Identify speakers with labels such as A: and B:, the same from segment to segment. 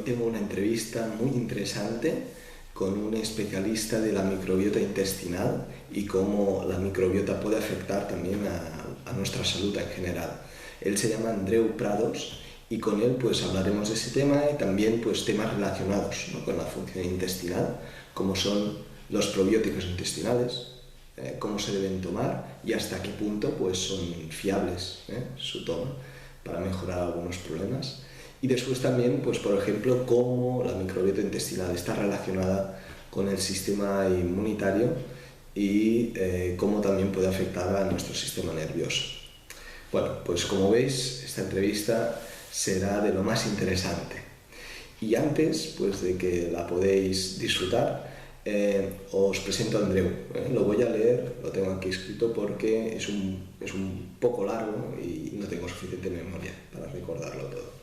A: hoy tengo una entrevista muy interesante con un especialista de la microbiota intestinal y cómo la microbiota puede afectar también a nuestra salud en general. Él se llama Andreu Prados y con él pues hablaremos de ese tema y también pues temas relacionados, ¿no?, con la función intestinal, como son los probióticos intestinales, cómo se deben tomar y hasta qué punto pues son fiables, su toma para mejorar algunos problemas. Y después también, pues por ejemplo, cómo la microbiota intestinal está relacionada con el sistema inmunitario y cómo también puede afectar a nuestro sistema nervioso. Bueno, pues como veis, esta entrevista será de lo más interesante. Y antes, pues de que la podéis disfrutar, os presento a Andreu. Lo voy a leer, lo tengo aquí escrito porque es un poco largo y no tengo suficiente memoria para recordarlo todo.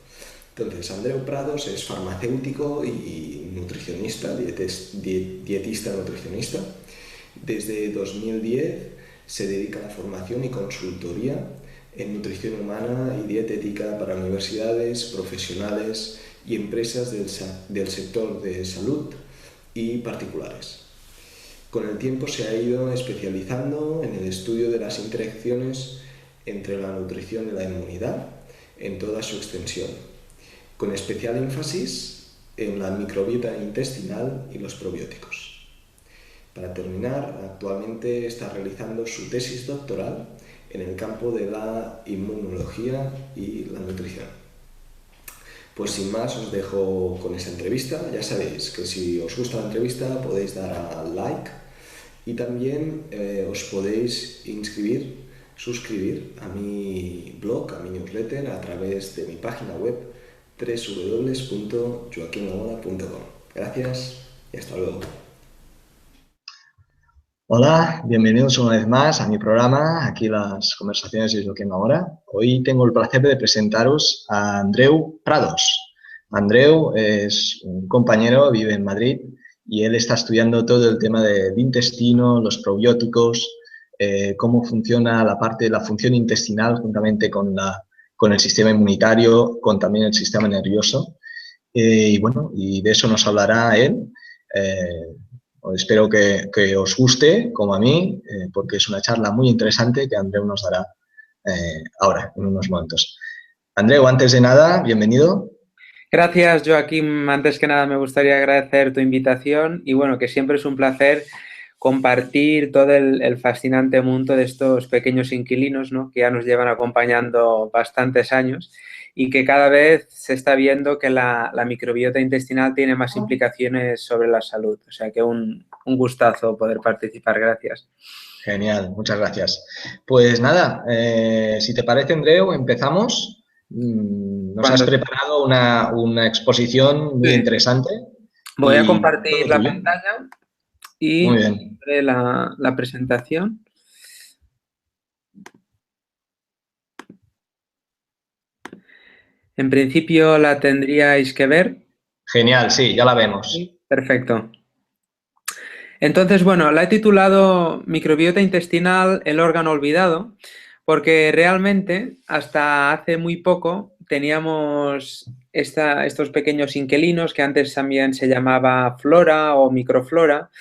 A: Entonces, Andreu Prados es farmacéutico y nutricionista, dietista nutricionista. Desde 2010 se dedica a la formación y consultoría en nutrición humana y dietética para universidades, profesionales y empresas del sector de salud y particulares. Con el tiempo se ha ido especializando en el estudio de las interacciones entre la nutrición y la inmunidad en toda su extensión, con especial énfasis en la microbiota intestinal y los probióticos. Para terminar, actualmente está realizando su tesis doctoral en el campo de la inmunología y la nutrición. Pues sin más os dejo con esta entrevista. Ya sabéis que si os gusta la entrevista podéis dar a like y también os podéis suscribir a mi blog, a mi newsletter a través de mi página web www.joaquinlamoda.com. Gracias y hasta luego. Hola, bienvenidos una vez más a mi programa, aquí las conversaciones de Joaquín Lamoda. Hoy tengo el placer de presentaros a Andreu Prados. Andreu es un compañero, vive en Madrid y él está estudiando todo el tema del intestino, los probióticos, cómo funciona la parte de la función intestinal juntamente con el sistema inmunitario, con también el sistema nervioso. Y bueno, y de eso nos hablará él. Espero que os guste, como a mí, porque es una charla muy interesante que Andreu nos dará ahora, en unos momentos. Andreu, antes de nada, bienvenido.
B: Gracias, Joaquín. Antes que nada me gustaría agradecer tu invitación y bueno, que siempre es un placer compartir todo el fascinante mundo de estos pequeños inquilinos, ¿no?, que ya nos llevan acompañando bastantes años y que cada vez se está viendo que la microbiota intestinal tiene más implicaciones sobre la salud. O sea que un gustazo poder participar. Gracias.
A: Genial, muchas gracias. Pues nada, si te parece, Andreu, empezamos. Nos has preparado una exposición muy interesante.
B: Voy a compartir la pantalla y
A: muy bien.
B: haré la presentación. En principio la tendríais que ver.
A: Genial, sí, ya la vemos.
B: Perfecto. Entonces, bueno, la he titulado Microbiota intestinal, el órgano olvidado, porque realmente hasta hace muy poco teníamos estos pequeños inquilinos que antes también se llamaba flora o microflora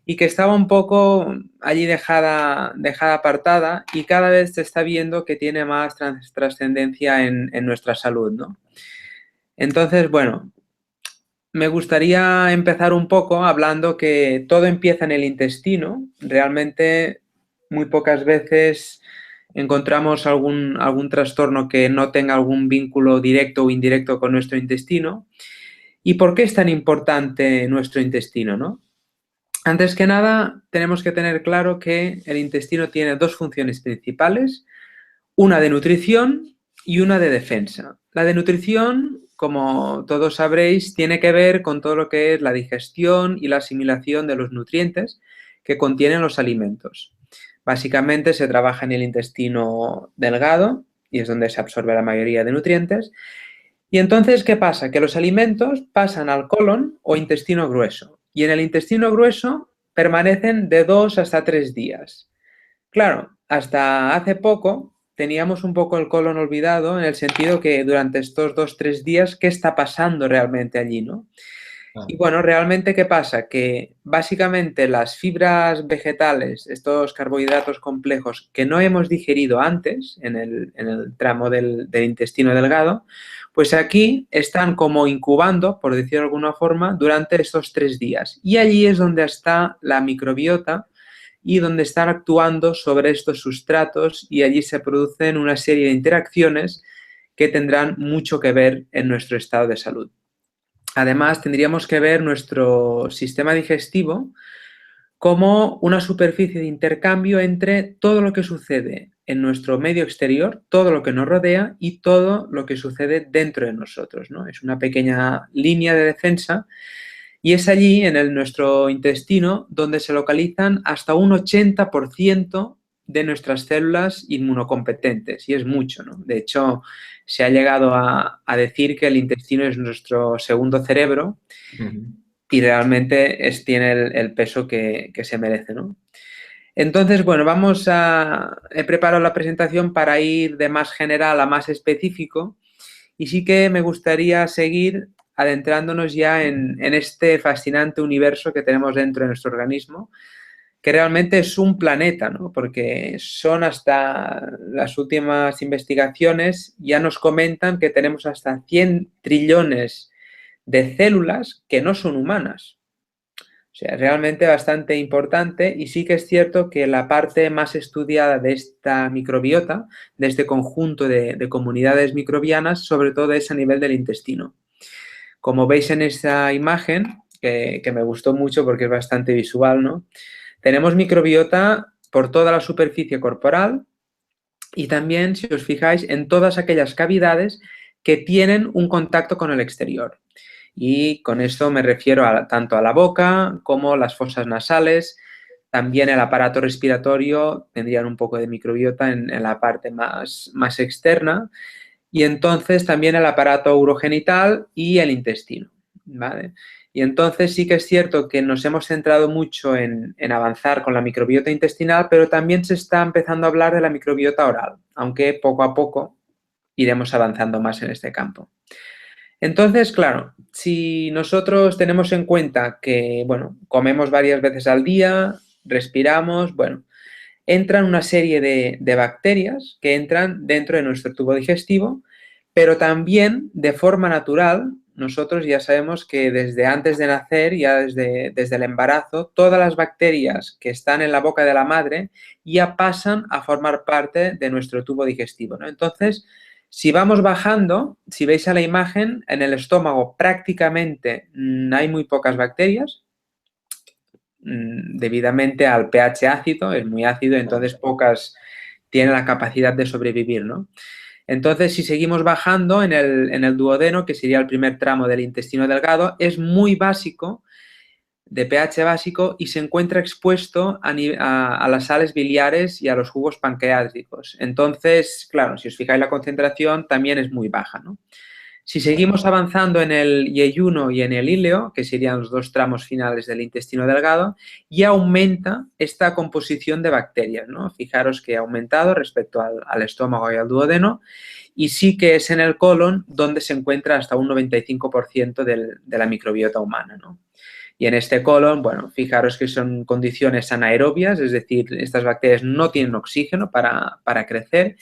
B: y que estaba un poco allí dejada apartada y cada vez se está viendo que tiene más trascendencia en nuestra salud, ¿no? Entonces, bueno, me gustaría empezar un poco hablando que todo empieza en el intestino. Realmente muy pocas veces encontramos algún trastorno que no tenga algún vínculo directo o indirecto con nuestro intestino. ¿Y por qué es tan importante nuestro intestino, no? Antes que nada, tenemos que tener claro que el intestino tiene dos funciones principales, una de nutrición y una de defensa. La de nutrición, como todos sabréis, tiene que ver con todo lo que es la digestión y la asimilación de los nutrientes que contienen los alimentos. Básicamente se trabaja en el intestino delgado y es donde se absorbe la mayoría de nutrientes. Y entonces, ¿qué pasa? Que los alimentos pasan al colon o intestino grueso y en el intestino grueso permanecen de 2 hasta 3 días. Claro, hasta hace poco teníamos un poco el colon olvidado en el sentido que durante estos 2-3 días, ¿qué está pasando realmente allí, no? Y bueno, realmente, ¿qué pasa? Que básicamente las fibras vegetales, estos carbohidratos complejos que no hemos digerido antes en el tramo del intestino delgado, pues aquí están como incubando, por decirlo de alguna forma, durante estos 3 días. Y allí es donde está la microbiota y donde están actuando sobre estos sustratos y allí se producen una serie de interacciones que tendrán mucho que ver en nuestro estado de salud. Además, tendríamos que ver nuestro sistema digestivo como una superficie de intercambio entre todo lo que sucede en nuestro medio exterior, todo lo que nos rodea y todo lo que sucede dentro de nosotros, ¿no? Es una pequeña línea de defensa y es allí, en nuestro intestino, donde se localizan hasta un 80% de nuestras células inmunocompetentes, y es mucho, ¿no? De hecho, se ha llegado a decir que el intestino es nuestro segundo cerebro y realmente tiene el peso que se merece, ¿no? Entonces, bueno, he preparado la presentación para ir de más general a más específico y sí que me gustaría seguir adentrándonos ya en este fascinante universo que tenemos dentro de nuestro organismo, que realmente es un planeta, ¿no? Porque son hasta las últimas investigaciones, ya nos comentan que tenemos hasta 100 trillones de células que no son humanas. O sea, realmente bastante importante y sí que es cierto que la parte más estudiada de esta microbiota, de este conjunto de comunidades microbianas, sobre todo es a nivel del intestino. Como veis en esta imagen, que me gustó mucho porque es bastante visual, ¿no? Tenemos microbiota por toda la superficie corporal y también, si os fijáis, en todas aquellas cavidades que tienen un contacto con el exterior. Y con esto me refiero tanto a la boca como las fosas nasales, también el aparato respiratorio tendrían un poco de microbiota en la parte más externa y entonces también el aparato urogenital y el intestino, ¿vale? Y entonces sí que es cierto que nos hemos centrado mucho en avanzar con la microbiota intestinal, pero también se está empezando a hablar de la microbiota oral, aunque poco a poco iremos avanzando más en este campo. Entonces, claro, si nosotros tenemos en cuenta que, bueno, comemos varias veces al día, respiramos, bueno, entran una serie de bacterias que entran dentro de nuestro tubo digestivo, pero también de forma natural, nosotros ya sabemos que desde antes de nacer, ya desde el embarazo, todas las bacterias que están en la boca de la madre ya pasan a formar parte de nuestro tubo digestivo, ¿no? Entonces, si vamos bajando, si veis a la imagen, en el estómago prácticamente hay muy pocas bacterias, debidamente al pH ácido, es muy ácido, entonces pocas tienen la capacidad de sobrevivir, ¿no? Entonces, si seguimos bajando en el duodeno, que sería el primer tramo del intestino delgado, es muy básico, de pH básico, y se encuentra expuesto a las sales biliares y a los jugos pancreáticos. Entonces, claro, si os fijáis, la concentración también es muy baja, ¿no? Si seguimos avanzando en el yeyuno y en el íleo, que serían los dos tramos finales del intestino delgado, ya aumenta esta composición de bacterias, ¿no? Fijaros que ha aumentado respecto al estómago y al duodeno, y sí que es en el colon donde se encuentra hasta un 95% de la microbiota humana, ¿no? Y en este colon, bueno, fijaros que son condiciones anaerobias, es decir, estas bacterias no tienen oxígeno para crecer,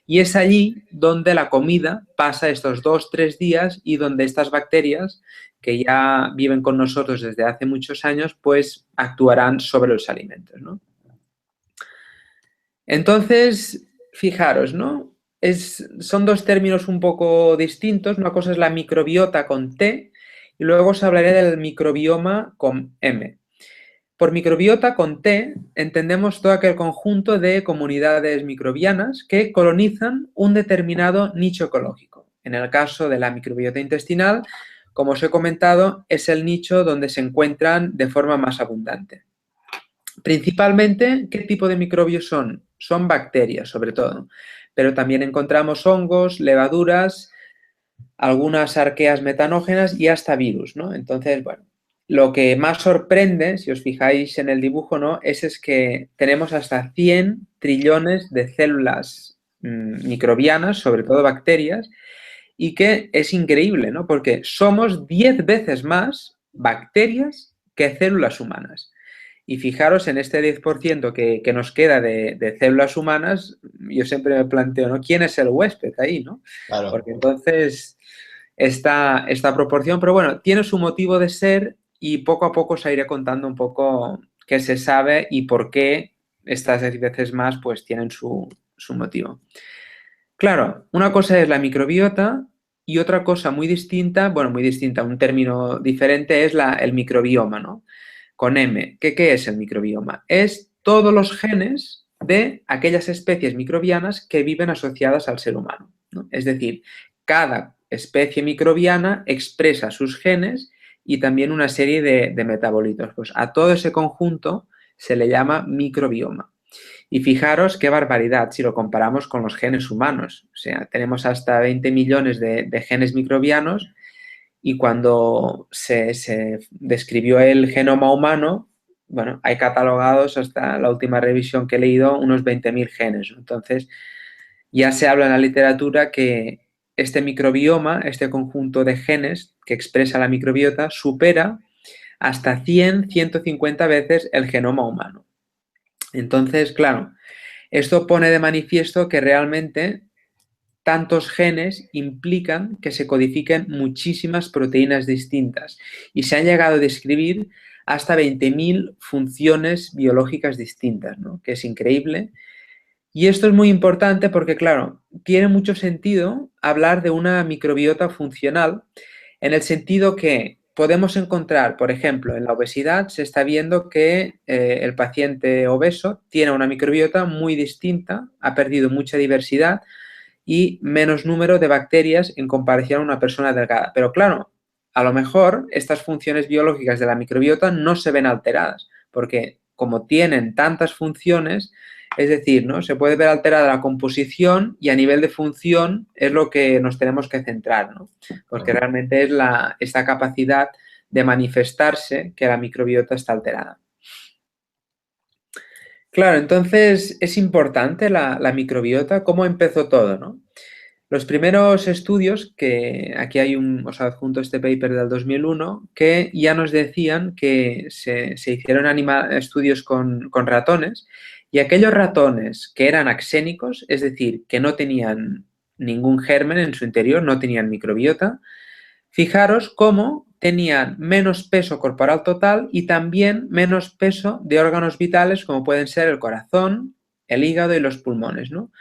B: y es allí donde la comida pasa estos 2-3 días y donde estas bacterias, que ya viven con nosotros desde hace muchos años, pues actuarán sobre los alimentos, ¿no? Entonces, fijaros, ¿no? Son dos términos un poco distintos. Una cosa es la microbiota con T y luego os hablaré del microbioma con M. Por microbiota con T entendemos todo aquel conjunto de comunidades microbianas que colonizan un determinado nicho ecológico. En el caso de la microbiota intestinal, como os he comentado, es el nicho donde se encuentran de forma más abundante. Principalmente, ¿qué tipo de microbios son? Son bacterias, sobre todo, pero también encontramos hongos, levaduras, algunas arqueas metanógenas y hasta virus, ¿no? Entonces, bueno, lo que más sorprende, si os fijáis en el dibujo, ¿no? Es que tenemos hasta 100 trillones de células microbianas, sobre todo bacterias, y que es increíble, ¿no? Porque somos 10 veces más bacterias que células humanas. Y fijaros en este 10% que nos queda de células humanas, yo siempre me planteo, ¿no? ¿Quién es el huésped ahí, no?
A: Claro.
B: Porque entonces esta proporción, pero bueno, tiene su motivo de ser y poco a poco os iré contando un poco qué se sabe y por qué estas 10 veces más pues tienen su motivo. Claro, una cosa es la microbiota y otra cosa muy distinta, bueno, muy distinta, un término diferente es el microbioma, ¿no? Con M. ¿Qué es el microbioma? Es todos los genes de aquellas especies microbianas que viven asociadas al ser humano, ¿no? Es decir, cada especie microbiana expresa sus genes y también una serie de metabolitos. Pues a todo ese conjunto se le llama microbioma. Y fijaros qué barbaridad si lo comparamos con los genes humanos. O sea, tenemos hasta 20 millones de genes microbianos y cuando se describió el genoma humano, bueno, hay catalogados hasta la última revisión que he leído unos 20.000 genes. Entonces, ya se habla en la literatura que este microbioma, este conjunto de genes que expresa la microbiota, supera hasta 100, 150 veces el genoma humano. Entonces, claro, esto pone de manifiesto que realmente tantos genes implican que se codifiquen muchísimas proteínas distintas y se han llegado a describir hasta 20.000 funciones biológicas distintas, ¿no? Que es increíble. Y esto es muy importante porque, claro, tiene mucho sentido hablar de una microbiota funcional en el sentido que podemos encontrar, por ejemplo, en la obesidad se está viendo que el paciente obeso tiene una microbiota muy distinta, ha perdido mucha diversidad y menos número de bacterias en comparación a una persona delgada. Pero claro, a lo mejor estas funciones biológicas de la microbiota no se ven alteradas, porque como tienen tantas funciones, es decir, ¿no? Se puede ver alterada la composición y a nivel de función es lo que nos tenemos que centrar, ¿no? Porque realmente es esta capacidad de manifestarse que la microbiota está alterada. Claro, entonces es importante la microbiota, cómo empezó todo, ¿no? Los primeros estudios, que aquí os adjunto este paper del 2001, que ya nos decían que se hicieron estudios con ratones y aquellos ratones que eran axénicos, es decir, que no tenían ningún germen en su interior, no tenían microbiota, fijaros cómo tenían menos peso corporal total y también menos peso de órganos vitales como pueden ser el corazón, el hígado y los pulmones, ¿no?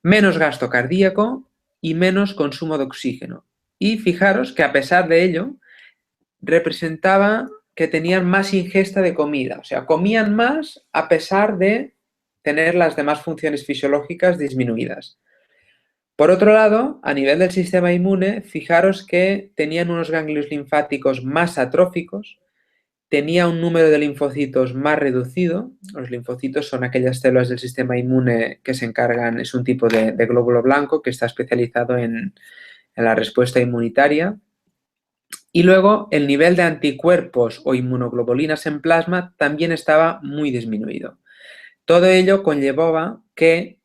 B: Menos gasto cardíaco y menos consumo de oxígeno. Y fijaros que a pesar de ello, representaba que tenían más ingesta de comida, o sea, comían más a pesar de tener las demás funciones fisiológicas disminuidas. Por otro lado, a nivel del sistema inmune, fijaros que tenían unos ganglios linfáticos más atróficos, tenía un número de linfocitos más reducido. Los linfocitos son aquellas células del sistema inmune que se encargan, es un tipo de glóbulo blanco que está especializado en la respuesta inmunitaria. Y luego el nivel de anticuerpos o inmunoglobulinas en plasma también estaba muy disminuido. Todo ello conllevaba que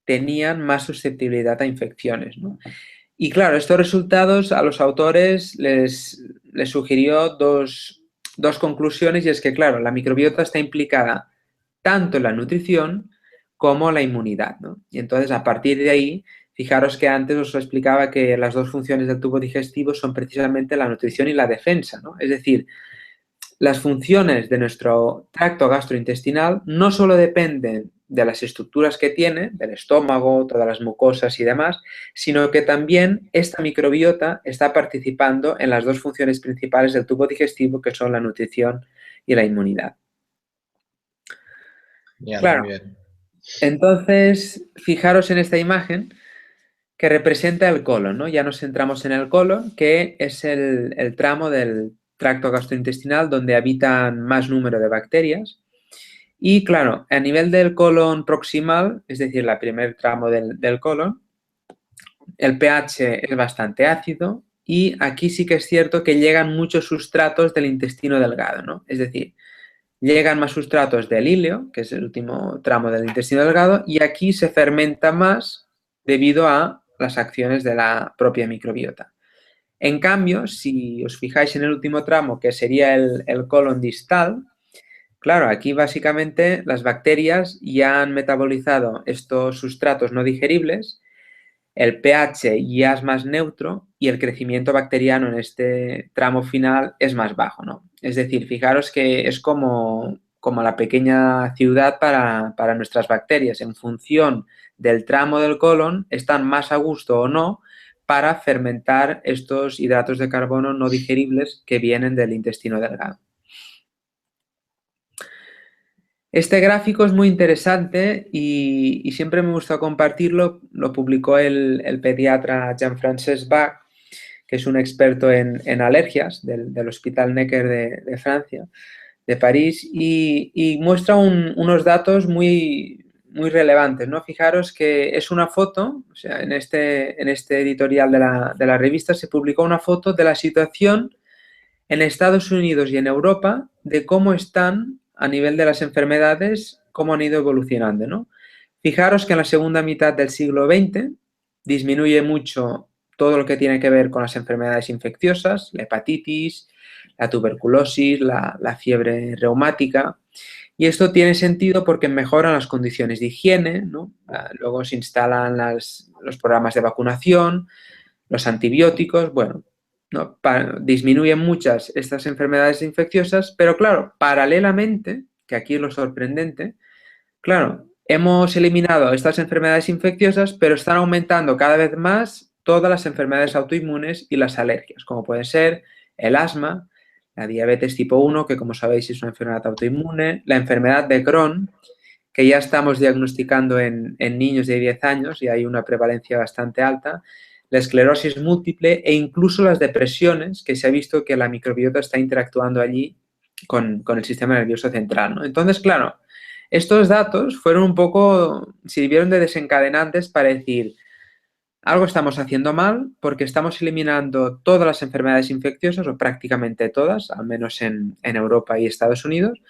B: tenían más susceptibilidad a infecciones, ¿no? Y claro, estos resultados a los autores les sugirió dos conclusiones y es que, claro, la microbiota está implicada tanto en la nutrición como en la inmunidad, ¿no? Y entonces, a partir de ahí, fijaros que antes os explicaba que las dos funciones del tubo digestivo son precisamente la nutrición y la defensa, ¿no? Es decir, las funciones de nuestro tracto gastrointestinal no solo dependen de las estructuras que tiene, del estómago, todas las mucosas y demás, sino que también esta microbiota está participando en las dos funciones principales del tubo digestivo, que son la nutrición y la inmunidad.
A: Bien,
B: claro.
A: muy bien.
B: Entonces, fijaros en esta imagen que representa el colon, ¿no? Ya nos centramos en el colon, que es el tramo del tracto gastrointestinal donde habitan más número de bacterias. Y claro, a nivel del colon proximal, es decir, el primer tramo del colon, el pH es bastante ácido y aquí sí que es cierto que llegan muchos sustratos del intestino delgado, ¿no? Es decir, llegan más sustratos del íleo, que es el último tramo del intestino delgado, y aquí se fermenta más debido a las acciones de la propia microbiota. En cambio, si os fijáis en el último tramo, que sería el colon distal, claro, aquí básicamente las bacterias ya han metabolizado estos sustratos no digeribles, el pH ya es más neutro y el crecimiento bacteriano en este tramo final es más bajo, ¿no? Es decir, fijaros que es como la pequeña ciudad para nuestras bacterias. En función del tramo del colon, están más a gusto o no para fermentar estos hidratos de carbono no digeribles que vienen del intestino delgado. Este gráfico es muy interesante y siempre me gusta compartirlo. Lo publicó el pediatra Jean-François Bach, que es un experto en alergias del Hospital Necker de Francia, de París, y muestra unos datos muy, muy relevantes, ¿no? Fijaros que es una foto, o sea, en este editorial de la revista se publicó una foto de la situación en Estados Unidos y en Europa de cómo están a nivel de las enfermedades, cómo han ido evolucionando, ¿no? Fijaros que en la segunda mitad del siglo XX disminuye mucho todo lo que tiene que ver con las enfermedades infecciosas, la hepatitis, la tuberculosis, la fiebre reumática. Y esto tiene sentido porque mejoran las condiciones de higiene, ¿no? Luego se instalan los programas de vacunación, los antibióticos, bueno, ¿no? Disminuyen muchas estas enfermedades infecciosas, pero claro, paralelamente, que aquí es lo sorprendente, claro, hemos eliminado estas enfermedades infecciosas, pero están aumentando cada vez más todas las enfermedades autoinmunes y las alergias, como puede ser el asma, la diabetes tipo 1, que como sabéis es una enfermedad autoinmune, la enfermedad de Crohn, que ya estamos diagnosticando en niños de 10 años y hay una prevalencia bastante alta, la esclerosis múltiple e incluso las depresiones, que se ha visto que la microbiota está interactuando allí con el sistema nervioso central, ¿no? Entonces, claro, estos datos fueron un poco, sirvieron de desencadenantes para decir, algo estamos haciendo mal porque estamos eliminando todas las enfermedades infecciosas, o prácticamente todas, al menos en Europa y Estados Unidos,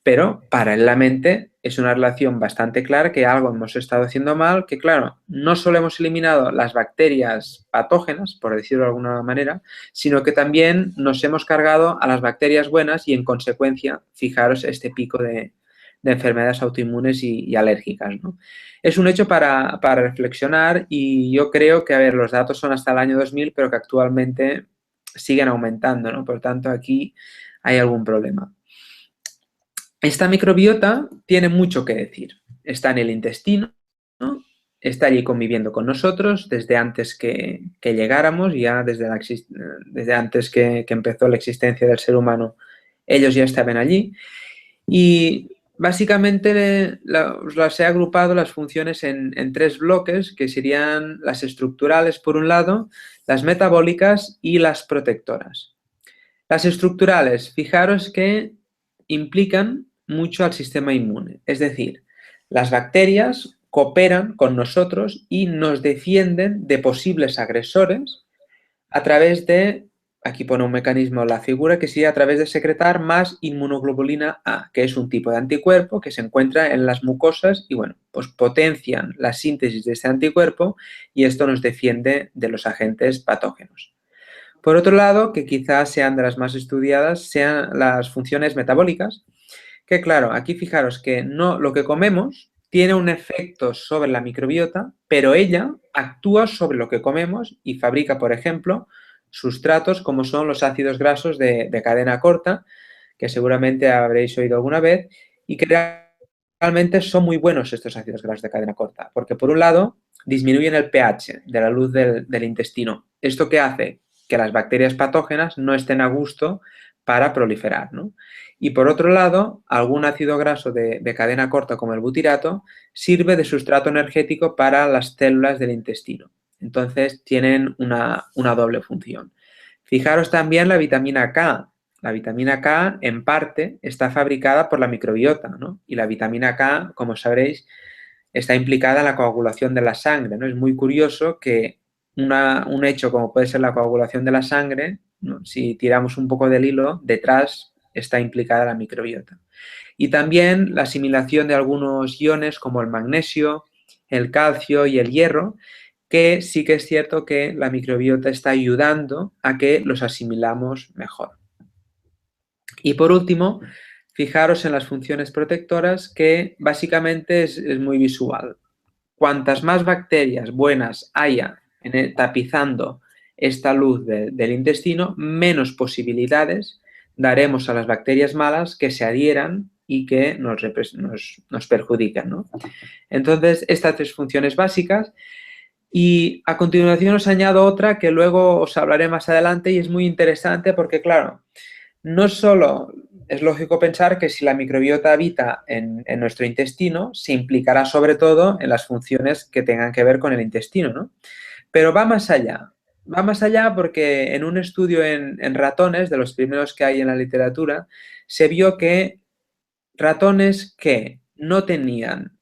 B: pero paralelamente es una relación bastante clara que algo hemos estado haciendo mal, que claro, no solo hemos eliminado las bacterias patógenas, por decirlo de alguna manera, sino que también nos hemos cargado a las bacterias buenas y en consecuencia, fijaros este pico de enfermedades autoinmunes y alérgicas, ¿no? Es un hecho para reflexionar y yo creo que, a ver, los datos son hasta el año 2000, pero que actualmente siguen aumentando, ¿no? Por tanto, aquí hay algún problema. Esta microbiota tiene mucho que decir. Está en el intestino, ¿no? Está allí conviviendo con nosotros desde antes que llegáramos, ya desde antes que empezó la existencia del ser humano, ellos ya estaban allí. Y básicamente las he agrupado las funciones en tres bloques, que serían las estructurales por un lado, las metabólicas y las protectoras. Las estructurales, fijaros que implican mucho al sistema inmune. Es decir, las bacterias cooperan con nosotros y nos defienden de posibles agresores a través de, aquí pone un mecanismo en la figura, que sería a través de secretar más inmunoglobulina A, que es un tipo de anticuerpo que se encuentra en las mucosas y, bueno, pues potencian la síntesis de este anticuerpo y esto nos defiende de los agentes patógenos. Por otro lado, que quizás sean de las más estudiadas, sean las funciones metabólicas, que claro, aquí fijaros que no, lo que comemos tiene un efecto sobre la microbiota, pero ella actúa sobre lo que comemos y fabrica, por ejemplo, sustratos como son los ácidos grasos de cadena corta, que seguramente habréis oído alguna vez, y que realmente son muy buenos estos ácidos grasos de cadena corta, porque por un lado disminuyen el pH de la luz del intestino. ¿Esto qué hace? Que las bacterias patógenas no estén a gusto para proliferar, ¿no? Y por otro lado, algún ácido graso de cadena corta como el butirato sirve de sustrato energético para las células del intestino. Entonces tienen una doble función. Fijaros también la vitamina K. La vitamina K en parte está fabricada por la microbiota, ¿no? Y la vitamina K, como sabréis, está implicada en la coagulación de la sangre, ¿no? Es muy curioso que un hecho como puede ser la coagulación de la sangre, ¿no? Si tiramos un poco del hilo, detrás está implicada la microbiota. Y también la asimilación de algunos iones como el magnesio el calcio y el hierro, que sí que es cierto que la microbiota está ayudando a que los asimilamos mejor. Y por último, fijaros en las funciones protectoras, que básicamente es muy visual. Cuantas más bacterias buenas haya tapizando esta luz del intestino, menos posibilidades daremos a las bacterias malas que se adhieran y que nos perjudican, ¿no? Entonces, estas tres funciones básicas. Y a continuación os añado otra que luego os hablaré más adelante y es muy interesante porque, claro, no solo es lógico pensar que si la microbiota habita en nuestro intestino, se implicará sobre todo en las funciones que tengan que ver con el intestino, ¿no? Pero va más allá. Va más allá porque en un estudio en ratones, de los primeros que hay en la literatura, se vio que ratones que no tenían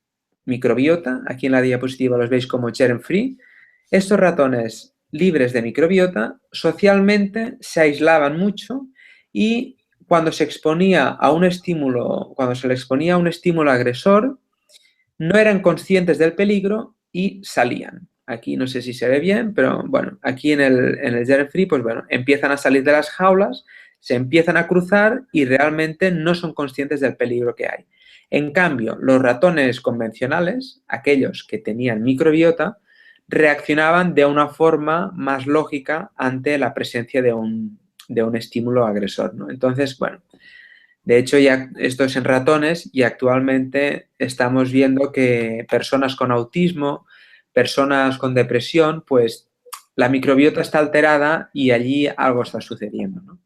B: microbiota, aquí en la diapositiva los veis como germ-free, estos ratones libres de microbiota socialmente se aislaban mucho y cuando se exponía a un estímulo, cuando se le exponía a un estímulo agresor, no eran conscientes del peligro y salían. Aquí no sé si se ve bien, pero bueno, aquí en el germ free, pues bueno, empiezan a salir de las jaulas, se empiezan a cruzar y realmente no son conscientes del peligro que hay. En cambio, los ratones convencionales, aquellos que tenían microbiota, reaccionaban de una forma más lógica ante la presencia de un estímulo agresor, ¿no? Entonces, bueno, de hecho, ya esto es en ratones y actualmente estamos viendo que personas con autismo, personas con depresión, pues la microbiota está alterada y allí algo está sucediendo, ¿no?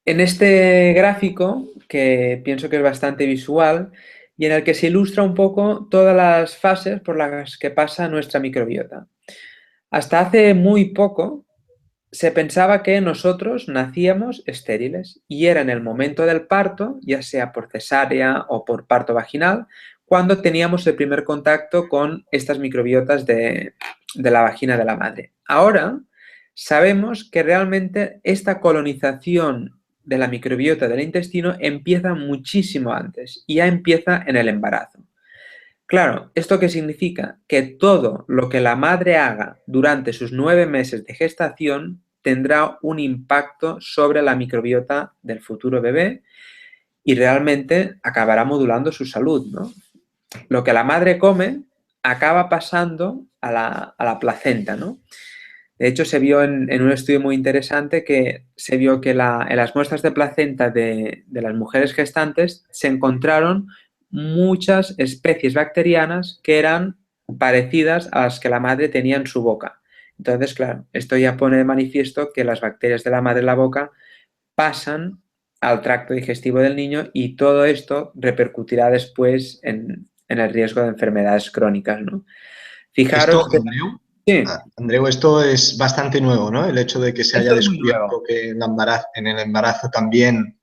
B: En este gráfico, que pienso que es bastante visual y en el que se ilustra un poco todas las fases por las que pasa nuestra microbiota. Hasta hace muy poco se pensaba que nosotros nacíamos estériles y era en el momento del parto, ya sea por cesárea o por parto vaginal, cuando teníamos el primer contacto con estas microbiotas de la vagina de la madre. Ahora sabemos que realmente esta colonización de la microbiota del intestino empieza muchísimo antes y ya empieza en el embarazo. Claro, ¿esto qué significa? Que todo lo que la madre haga durante sus 9 meses de gestación tendrá un impacto sobre la microbiota del futuro bebé y realmente acabará modulando su salud, ¿no? Lo que la madre come acaba pasando a la placenta, ¿no? De hecho, se vio en un estudio muy interesante que se vio que en las muestras de placenta de las mujeres gestantes se encontraron muchas especies bacterianas que eran parecidas a las que la madre tenía en su boca. Entonces, claro, esto ya pone de manifiesto que las bacterias de la madre en la boca pasan al tracto digestivo del niño y todo esto repercutirá después en el riesgo de enfermedades crónicas, ¿no? Fijaros
C: Esto,
B: que...
C: Andreu,
B: Sí,
C: Andreu, esto es bastante nuevo, ¿no? El hecho de que se haya
B: esto es muy
C: descubierto
B: nuevo.
C: que en el embarazo también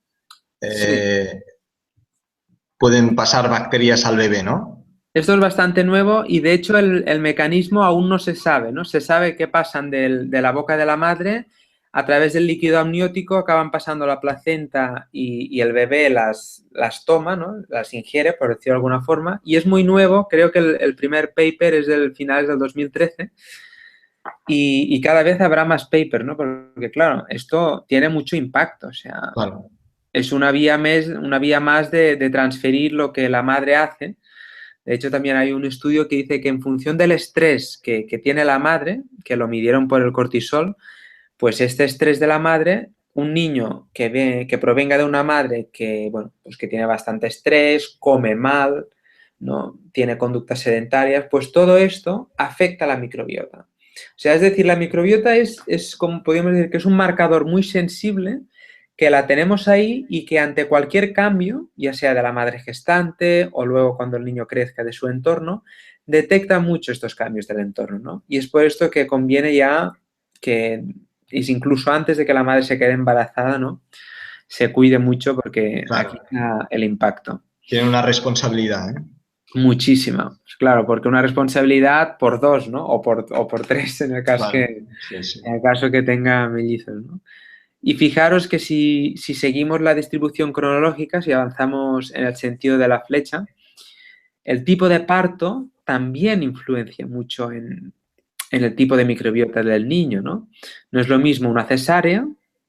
B: Sí.
C: pueden pasar bacterias al bebé, ¿no?
B: Esto es bastante nuevo y de hecho el mecanismo aún no se sabe, ¿no? Se sabe que pasan de la boca de la madre a través del líquido amniótico, acaban pasando la placenta y el bebé las toma, ¿no? Las ingiere, por decirlo de alguna forma. Y es muy nuevo, creo que el primer paper es del finales del 2013 y cada vez habrá más paper, ¿no? Porque claro, esto tiene mucho impacto, o sea,
C: Claro.
B: es una vía más de transferir lo que la madre hace. De hecho, también hay un estudio que dice que en función del estrés que tiene la madre, que lo midieron por el cortisol, pues este estrés de la madre, un niño que provenga de una madre que, bueno, pues que tiene bastante estrés, come mal, ¿no? Tiene conductas sedentarias, pues todo esto afecta a la microbiota. O sea, es decir, la microbiota es como podríamos decir que es un marcador muy sensible que la tenemos ahí y que ante cualquier cambio, ya sea de la madre gestante o luego cuando el niño crezca de su entorno, detecta mucho estos cambios del entorno, ¿no? Y es por esto que conviene ya que, incluso antes de que la madre se quede embarazada, ¿no? Se cuide mucho porque aquí
C: Claro.
B: está el impacto.
C: Tienen una responsabilidad, ¿eh?
B: Muchísima. Claro, porque una responsabilidad por dos, ¿no? O por tres en el caso
C: Claro. Sí, sí.
B: que tenga mellizos, ¿no? Y fijaros que si seguimos la distribución cronológica, si avanzamos en el sentido de la flecha, El tipo de parto también influencia mucho en el tipo de microbiota del niño, ¿no? No es lo mismo una cesárea,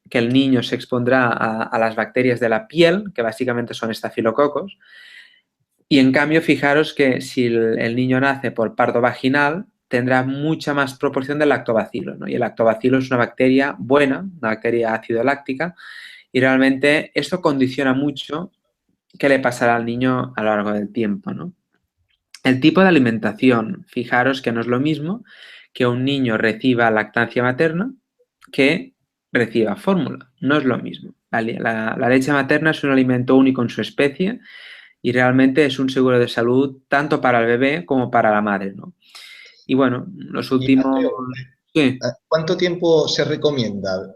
B: que el niño se expondrá a las bacterias de la piel, que básicamente son estafilococos, y en cambio, fijaros que si el niño nace por parto vaginal, tendrá mucha más proporción de lactobacilo, ¿no? Y el lactobacilo es una bacteria buena, una bacteria ácido láctica, y realmente esto condiciona mucho qué le pasará al niño a lo largo del tiempo, ¿no? El tipo de alimentación, fijaros que no es lo mismo que un niño reciba lactancia materna que reciba fórmula, no es lo mismo, ¿vale? La leche materna es un alimento único en su especie y realmente es un seguro de salud tanto para el bebé como para la madre, ¿no? Y bueno, los
C: Y
B: últimos...
C: Mateo,
B: Sí,
C: ¿cuánto tiempo se recomienda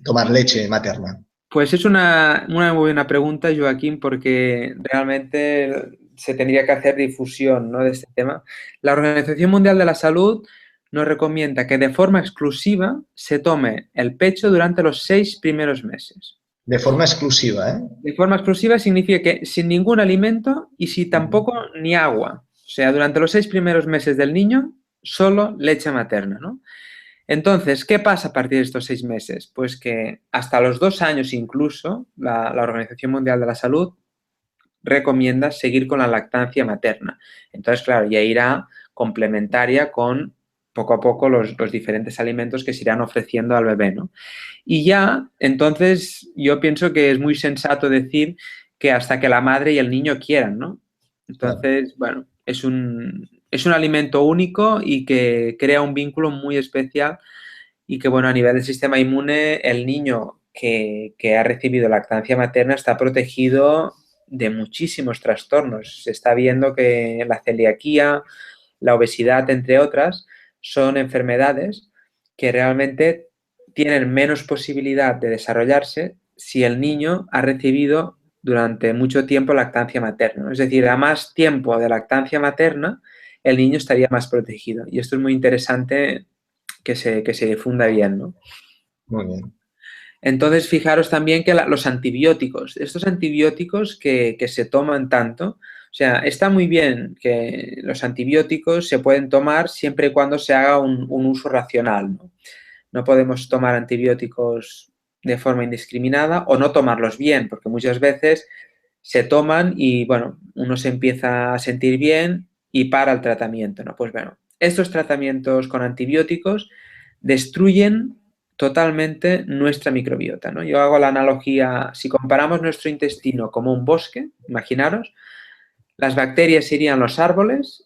C: tomar leche materna?
B: pues es una muy buena pregunta, Joaquín, porque realmente se tendría que hacer difusión, ¿no?, de este tema. La Organización Mundial de la Salud nos recomienda que de forma exclusiva se tome el pecho durante los 6 primeros meses.
C: De forma exclusiva, ¿eh?
B: De forma exclusiva significa que sin ningún alimento y sin tampoco ni agua. O sea, durante los 6 primeros meses del niño, solo leche materna, ¿no? Entonces, ¿qué pasa a partir de estos 6 meses? Pues que hasta los 2 años incluso, la Organización Mundial de la Salud recomienda seguir con la lactancia materna. Entonces, claro, ya irá complementaria con poco a poco los diferentes alimentos que se irán ofreciendo al bebé, ¿no? Y ya, entonces, yo pienso que es muy sensato decir que hasta que la madre y el niño quieran, ¿no? Entonces, bueno, es un alimento único y que crea un vínculo muy especial y que, bueno, a nivel del sistema inmune, el niño que ha recibido lactancia materna está protegido de muchísimos trastornos. Se está viendo que la celiaquía, la obesidad, entre otras, son enfermedades que realmente tienen menos posibilidad de desarrollarse si el niño ha recibido durante mucho tiempo lactancia materna, ¿no? Es decir, a más tiempo de lactancia materna, el niño estaría más protegido. Y esto es muy interesante que se difunda bien, ¿no?
C: Muy bien.
B: Entonces, fijaros también que los antibióticos, estos antibióticos que se toman tanto, o sea, está muy bien que los antibióticos se pueden tomar siempre y cuando se haga un uso racional, ¿no? No podemos tomar antibióticos de forma indiscriminada o no tomarlos bien, porque muchas veces se toman y, bueno, uno se empieza a sentir bien y para el tratamiento, ¿no? Pues bueno, estos tratamientos con antibióticos destruyen totalmente nuestra microbiota, ¿no? Yo hago la analogía, si comparamos nuestro intestino como un bosque, imaginaros, las bacterias irían a los árboles,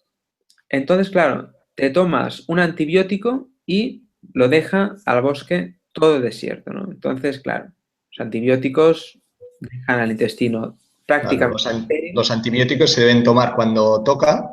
B: entonces, claro, te tomas un antibiótico y lo deja al bosque todo desierto, ¿no? Entonces, claro, los antibióticos dejan al intestino
C: Claro,
B: prácticamente estéril
C: los antibióticos se deben tomar cuando toca,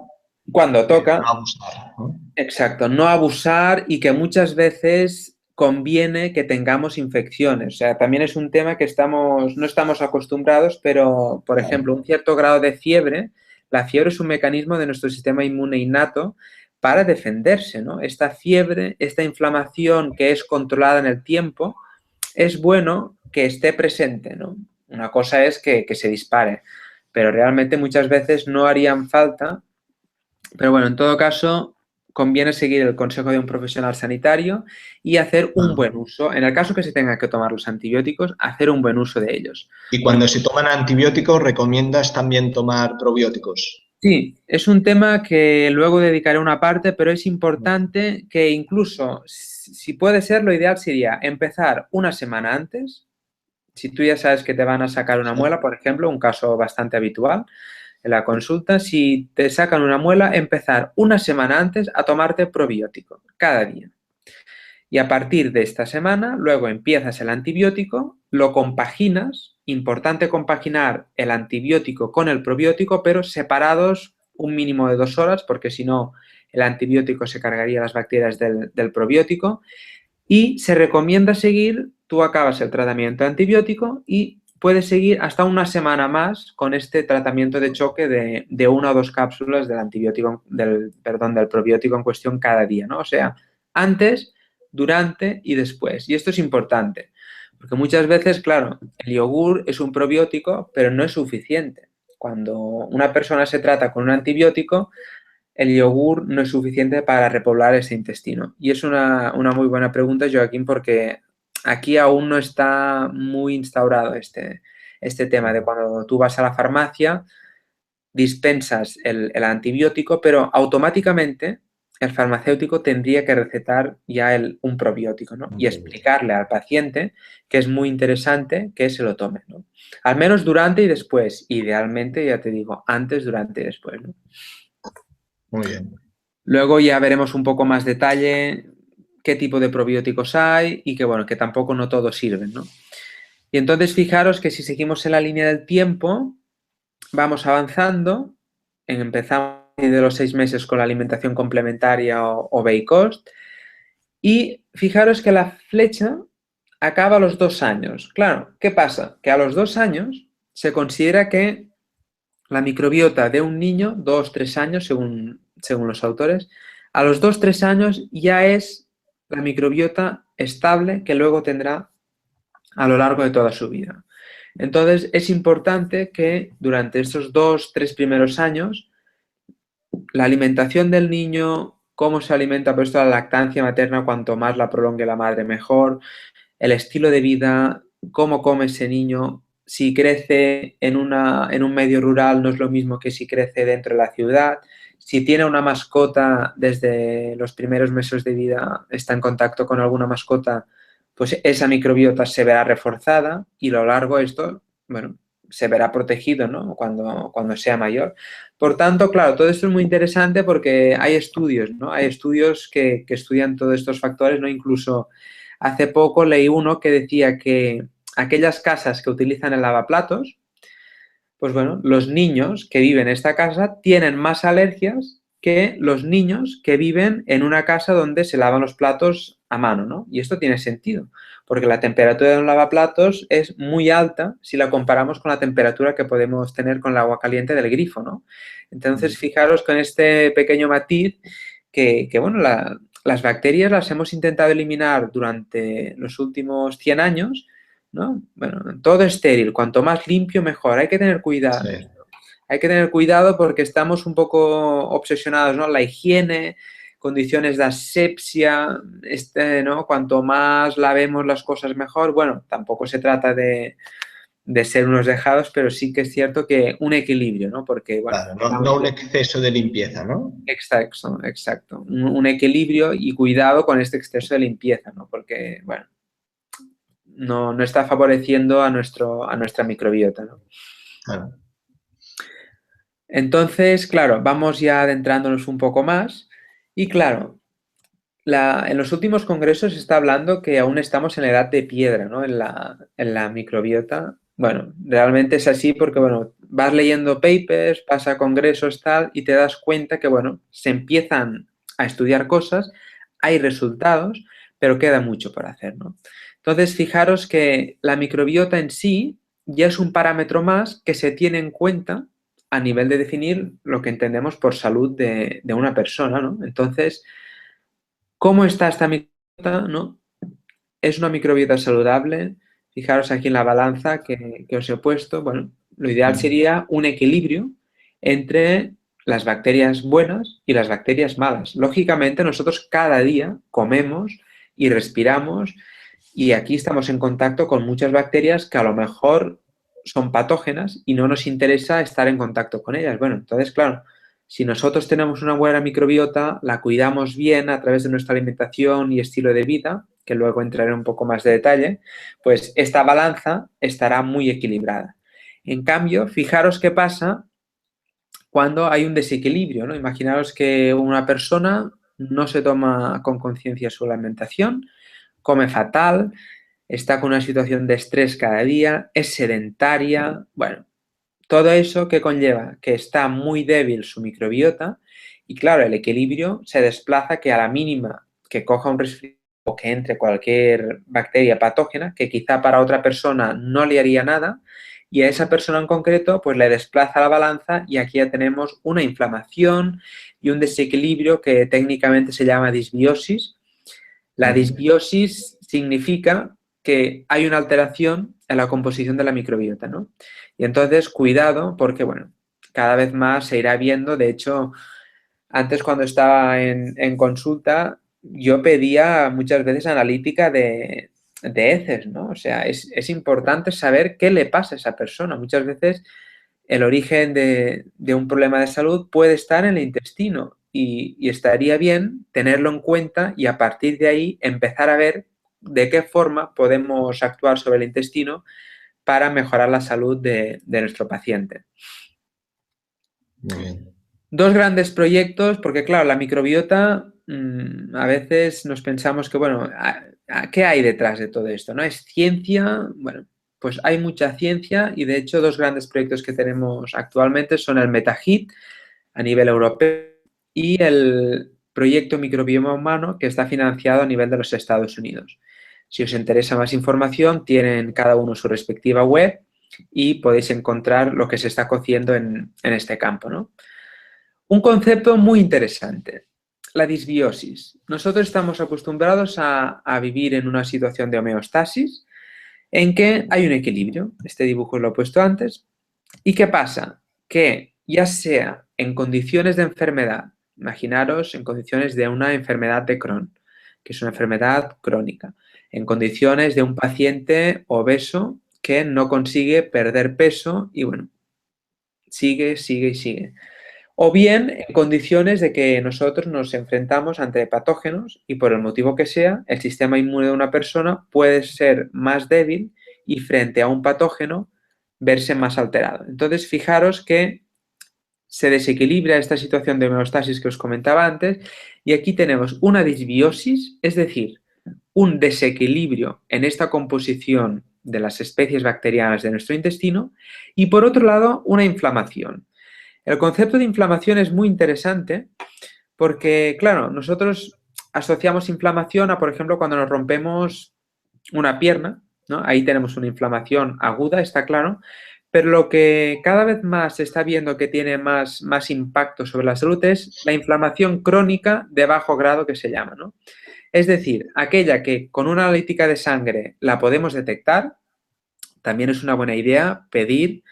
B: cuando
C: pero
B: toca.
C: no abusar, ¿no?
B: Exacto, no abusar y que muchas veces conviene que tengamos infecciones. O sea, también es un tema que no estamos acostumbrados, pero, por
C: Claro.
B: ejemplo, un cierto grado de fiebre, la fiebre es un mecanismo de nuestro sistema inmune innato para defenderse, ¿no? Esta fiebre, esta inflamación que es controlada en el tiempo, es bueno que esté presente, ¿no? Una cosa es que se dispare, pero realmente muchas veces no harían falta. Pero bueno, en todo caso, conviene seguir el consejo de un profesional sanitario y hacer un
C: Ah.
B: buen uso. En el caso que se tenga que tomar los antibióticos, hacer un buen uso de ellos.
C: Y
B: Porque
C: cuando se toman antibióticos, ¿recomiendas también tomar probióticos?
B: sí, es un tema que luego dedicaré una parte, pero es importante que incluso, si puede ser, lo ideal sería empezar una semana antes. Si tú ya sabes que te van a sacar una muela, por ejemplo, un caso bastante habitual en la consulta, si te sacan una muela, empezar una semana antes a tomarte probiótico cada día. Y a partir de esta semana, luego empiezas el antibiótico, lo compaginas, importante compaginar el antibiótico con el probiótico, pero separados un mínimo de 2 horas, porque si no, el antibiótico se cargaría las bacterias del probiótico. Y se recomienda seguir, tú acabas el tratamiento antibiótico y puedes seguir hasta una semana más con este tratamiento de choque de 1 o 2 cápsulas del antibiótico, del probiótico en cuestión cada día, ¿no? O sea, antes, durante y después. Y esto es importante, porque muchas veces, claro, el yogur es un probiótico, pero no es suficiente. Cuando una persona se trata con un antibiótico, el yogur no es suficiente para repoblar ese intestino. Y es una muy buena pregunta, Joaquín, porque aquí aún no está muy instaurado este tema de cuando tú vas a la farmacia, dispensas el antibiótico, pero automáticamente el farmacéutico tendría que recetar ya un probiótico, ¿no? Y explicarle al paciente que es muy interesante que se lo tome, ¿no? Al menos durante y después. Idealmente, ya te digo, antes, durante y después, ¿no?
C: Muy bien.
B: Luego ya veremos un poco más detalle qué tipo de probióticos hay y que, bueno, que tampoco no todos sirven, ¿no? Y entonces fijaros que si seguimos en la línea del tiempo, vamos avanzando, empezamos de los 6 meses con la alimentación complementaria o Bay-Cost, y fijaros que la flecha acaba a los 2 años. Claro, ¿qué pasa? Que a los 2 años se considera que la microbiota de un niño, 2-3 años, según los autores, a los 2-3 años ya es la microbiota estable que luego tendrá a lo largo de toda su vida. Entonces, es importante que durante estos 2-3 primeros años, la alimentación del niño, cómo se alimenta, por esto la lactancia materna, cuanto más la prolongue la madre, mejor, el estilo de vida, cómo come ese niño, si crece en un medio rural no es lo mismo que si crece dentro de la ciudad, si tiene una mascota desde los primeros meses de vida, está en contacto con alguna mascota, pues esa microbiota se verá reforzada y a lo largo esto, bueno, se verá protegido, ¿no? Cuando sea mayor. Por tanto, claro, todo esto es muy interesante porque hay estudios, ¿no? Hay estudios que estudian todos estos factores, ¿no? Incluso hace poco leí uno que decía que aquellas casas que utilizan el lavaplatos, pues bueno, los niños que viven en esta casa tienen más alergias que los niños que viven en una casa donde se lavan los platos a mano, ¿no? Y esto tiene sentido, porque la temperatura de un lavaplatos es muy alta si la comparamos con la temperatura que podemos tener con el agua caliente del grifo, ¿no? Entonces, fijaros con este pequeño matiz que bueno, las bacterias las hemos intentado eliminar durante los últimos 100 años, ¿no? Bueno, todo estéril, cuanto más limpio, mejor. Hay que tener cuidado.
C: Sí.
B: Hay que tener cuidado porque estamos un poco obsesionados, ¿no? La higiene, condiciones de asepsia, ¿no? Cuanto más lavemos las cosas mejor. Bueno, tampoco se trata de ser unos dejados, pero sí que es cierto que un equilibrio, ¿no? Porque, bueno...
C: Claro, no un exceso de limpieza, ¿no?
B: Exacto. Un equilibrio y cuidado con este exceso de limpieza, ¿no? Porque, bueno, no está favoreciendo a nuestra microbiota, ¿no?
C: Claro.
B: Entonces, claro, vamos ya adentrándonos un poco más y, claro, en los últimos congresos se está hablando que aún estamos en la edad de piedra, ¿no? En la microbiota. Bueno, realmente es así porque, bueno, vas leyendo papers, pasa a congresos, tal, y te das cuenta que, bueno, se empiezan a estudiar cosas, hay resultados, pero queda mucho por hacer, ¿no? Entonces, fijaros que la microbiota en sí ya es un parámetro más que se tiene en cuenta a nivel de definir lo que entendemos por salud de una persona, ¿no? Entonces, ¿cómo está esta microbiota, no? ¿Es una microbiota saludable? Fijaros aquí en la balanza que os he puesto. Bueno, lo ideal sería un equilibrio entre las bacterias buenas y las bacterias malas. Lógicamente, nosotros cada día comemos y respiramos y aquí estamos en contacto con muchas bacterias que a lo mejor son patógenas y no nos interesa estar en contacto con ellas. Bueno, entonces, claro, si nosotros tenemos una buena microbiota, la cuidamos bien a través de nuestra alimentación y estilo de vida, que luego entraré un poco más de detalle, pues esta balanza estará muy equilibrada. En cambio, fijaros qué pasa cuando hay un desequilibrio, ¿no? Imaginaos que una persona no se toma con conciencia su alimentación, come fatal, está con una situación de estrés cada día, es sedentaria, bueno, todo eso que conlleva que está muy débil su microbiota y claro, el equilibrio se desplaza que a la mínima que coja un resfriado o que entre cualquier bacteria patógena, que quizá para otra persona no le haría nada, y a esa persona en concreto pues le desplaza la balanza y aquí ya tenemos una inflamación y un desequilibrio que técnicamente se llama disbiosis. La disbiosis significa que hay una alteración en la composición de la microbiota, ¿no? Y entonces, cuidado, porque, bueno, cada vez más se irá viendo. De hecho, antes cuando estaba en consulta, yo pedía muchas veces analítica de heces, ¿no? O sea, es importante saber qué le pasa a esa persona. Muchas veces el origen de un problema de salud puede estar en el intestino y estaría bien tenerlo en cuenta y a partir de ahí empezar a ver de qué forma podemos actuar sobre el intestino para mejorar la salud de nuestro paciente.
C: Muy bien.
B: Dos grandes proyectos, porque claro, la microbiota, a veces nos pensamos que, bueno, ¿qué hay detrás de todo esto? ¿No? ¿Es ciencia? Bueno, pues hay mucha ciencia y de hecho dos grandes proyectos que tenemos actualmente son el MetaHit a nivel europeo y el proyecto Microbioma Humano que está financiado a nivel de los Estados Unidos. Si os interesa más información, tienen cada uno su respectiva web y podéis encontrar lo que se está cociendo en este campo, ¿no? Un concepto muy interesante, la disbiosis. Nosotros estamos acostumbrados a vivir en una situación de homeostasis en que hay un equilibrio. Este dibujo lo he puesto antes. ¿Y qué pasa? Que ya sea en condiciones de enfermedad, imaginaros en condiciones de una enfermedad de Crohn, que es una enfermedad crónica, en condiciones de un paciente obeso que no consigue perder peso y bueno, sigue y sigue. O bien en condiciones de que nosotros nos enfrentamos ante patógenos y por el motivo que sea, el sistema inmune de una persona puede ser más débil y frente a un patógeno verse más alterado. Entonces, fijaros que se desequilibra esta situación de homeostasis que os comentaba antes y aquí tenemos una disbiosis, es decir, un desequilibrio en esta composición de las especies bacterianas de nuestro intestino y por otro lado una inflamación. El concepto de inflamación es muy interesante porque, claro, nosotros asociamos inflamación a, por ejemplo, cuando nos rompemos una pierna, ¿no? Ahí tenemos una inflamación aguda, está claro, pero lo que cada vez más se está viendo que tiene más impacto sobre la salud es la inflamación crónica de bajo grado que se llama, ¿no? Es decir, aquella que con una analítica de sangre la podemos detectar, también es una buena idea pedir.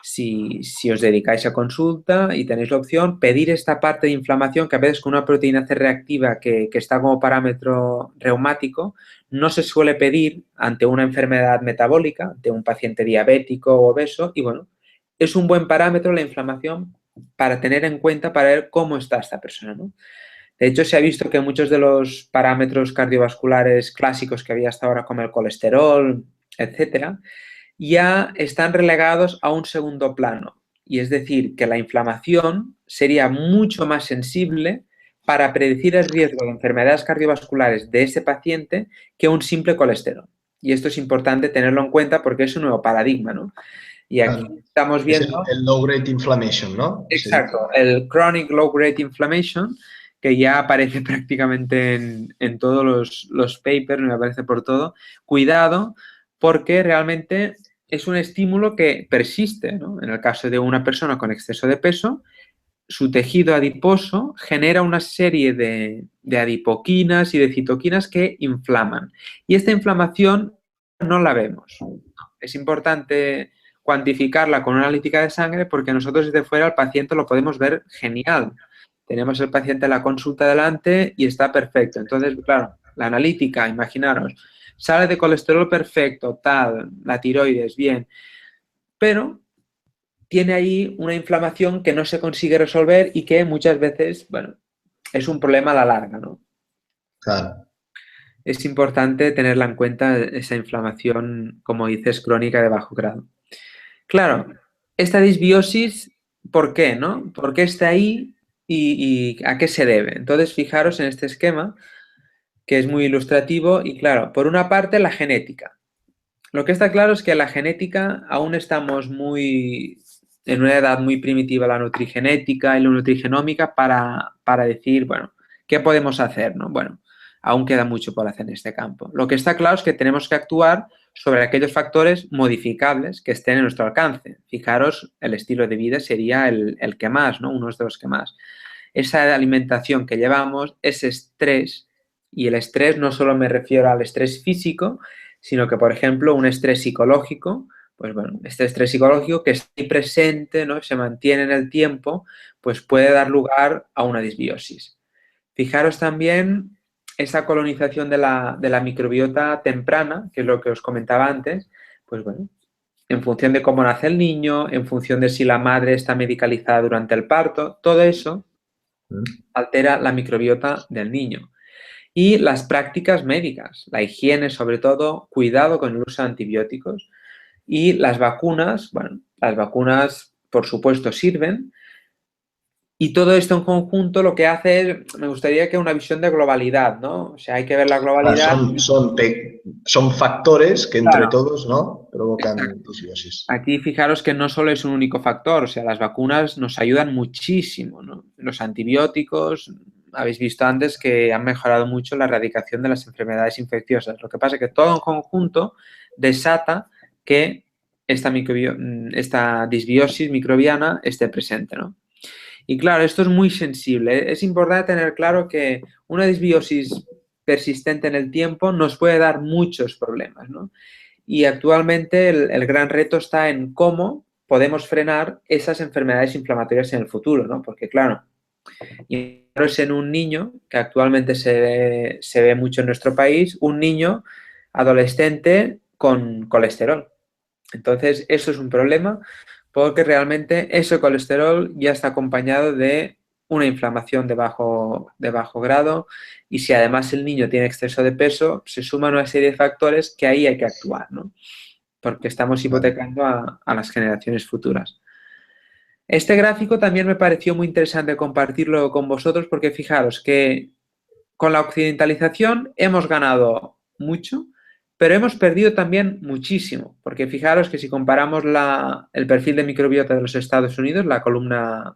B: Si os dedicáis a consulta y tenéis la opción, pedir esta parte de inflamación que a veces con una proteína C reactiva que está como parámetro reumático, no se suele pedir ante una enfermedad metabólica, de un paciente diabético o obeso, y bueno, es un buen parámetro la inflamación para tener en cuenta para ver cómo está esta persona, ¿no? De hecho, se ha visto que muchos de los parámetros cardiovasculares clásicos que había hasta ahora, como el colesterol, etcétera, ya están relegados a un segundo plano. Y es decir, que la inflamación sería mucho más sensible para predecir el riesgo de enfermedades cardiovasculares de ese paciente que un simple colesterol. Y esto es importante tenerlo en cuenta porque es un nuevo paradigma, ¿no? Y aquí estamos viendo...
C: Es el low grade inflammation, ¿no?
B: Exacto, el chronic low grade inflammation, que ya aparece prácticamente en todos los papers, me aparece por todo. Cuidado, porque realmente es un estímulo que persiste, ¿no? En el caso de una persona con exceso de peso, su tejido adiposo genera una serie de adipoquinas y de citoquinas que inflaman. Y esta inflamación no la vemos. Es importante cuantificarla con una analítica de sangre porque nosotros desde fuera al paciente lo podemos ver genial. Tenemos el paciente en la consulta delante y está perfecto. Entonces, claro, la analítica, imaginaros, sale de colesterol perfecto, tal, la tiroides, bien, pero tiene ahí una inflamación que no se consigue resolver y que muchas veces, bueno, es un problema a la larga, ¿no?
C: Claro.
B: Es importante tenerla en cuenta esa inflamación, como dices, crónica de bajo grado. Claro, esta disbiosis, ¿por qué, no? ¿Por qué está ahí y a qué se debe? Entonces, fijaros en este esquema, que es muy ilustrativo y, claro, por una parte, la genética. Lo que está claro es que la genética aún estamos en una edad muy primitiva, la nutrigenética y la nutrigenómica, para decir, bueno, ¿qué podemos hacer, no? Bueno, aún queda mucho por hacer en este campo. Lo que está claro es que tenemos que actuar sobre aquellos factores modificables que estén en nuestro alcance. Fijaros, el estilo de vida sería el que más, ¿no? Uno de los que más. Esa alimentación que llevamos, ese estrés, y el estrés no solo me refiero al estrés físico, sino que, por ejemplo, un estrés psicológico, pues bueno, este estrés psicológico que está presente, ¿no? Se mantiene en el tiempo, pues puede dar lugar a una disbiosis. Fijaros también esa colonización de la microbiota temprana, que es lo que os comentaba antes, pues bueno, en función de cómo nace el niño, en función de si la madre está medicalizada durante el parto, todo eso altera la microbiota del niño. Y las prácticas médicas, la higiene sobre todo, cuidado con el uso de antibióticos y las vacunas, bueno, las vacunas por supuesto sirven y todo esto en conjunto lo que hace es, me gustaría que una visión de globalidad, ¿no? O sea, hay que ver la globalidad.
C: Son factores que entre
B: Claro,
C: todos, ¿no?, provocan
B: exacto.
C: disbiosis.
B: Aquí fijaros que no solo es un único factor, o sea, las vacunas nos ayudan muchísimo, ¿no? Los antibióticos, habéis visto antes que han mejorado mucho la erradicación de las enfermedades infecciosas. Lo que pasa es que todo en conjunto desata que esta disbiosis microbiana esté presente, ¿no? Y claro, esto es muy sensible. Es importante tener claro que una disbiosis persistente en el tiempo nos puede dar muchos problemas, ¿no? Y actualmente el gran reto está en cómo podemos frenar esas enfermedades inflamatorias en el futuro, ¿no? Porque, claro, y es en un niño, que actualmente se ve mucho en nuestro país, un niño adolescente con colesterol. Entonces, eso es un problema porque realmente ese colesterol ya está acompañado de una inflamación de bajo grado y si además el niño tiene exceso de peso, se suman una serie de factores que ahí hay que actuar, ¿no? Porque estamos hipotecando a las generaciones futuras. Este gráfico también me pareció muy interesante compartirlo con vosotros porque fijaros que con la occidentalización hemos ganado mucho, pero hemos perdido también muchísimo, porque fijaros que si comparamos el perfil de microbiota de los Estados Unidos, la columna,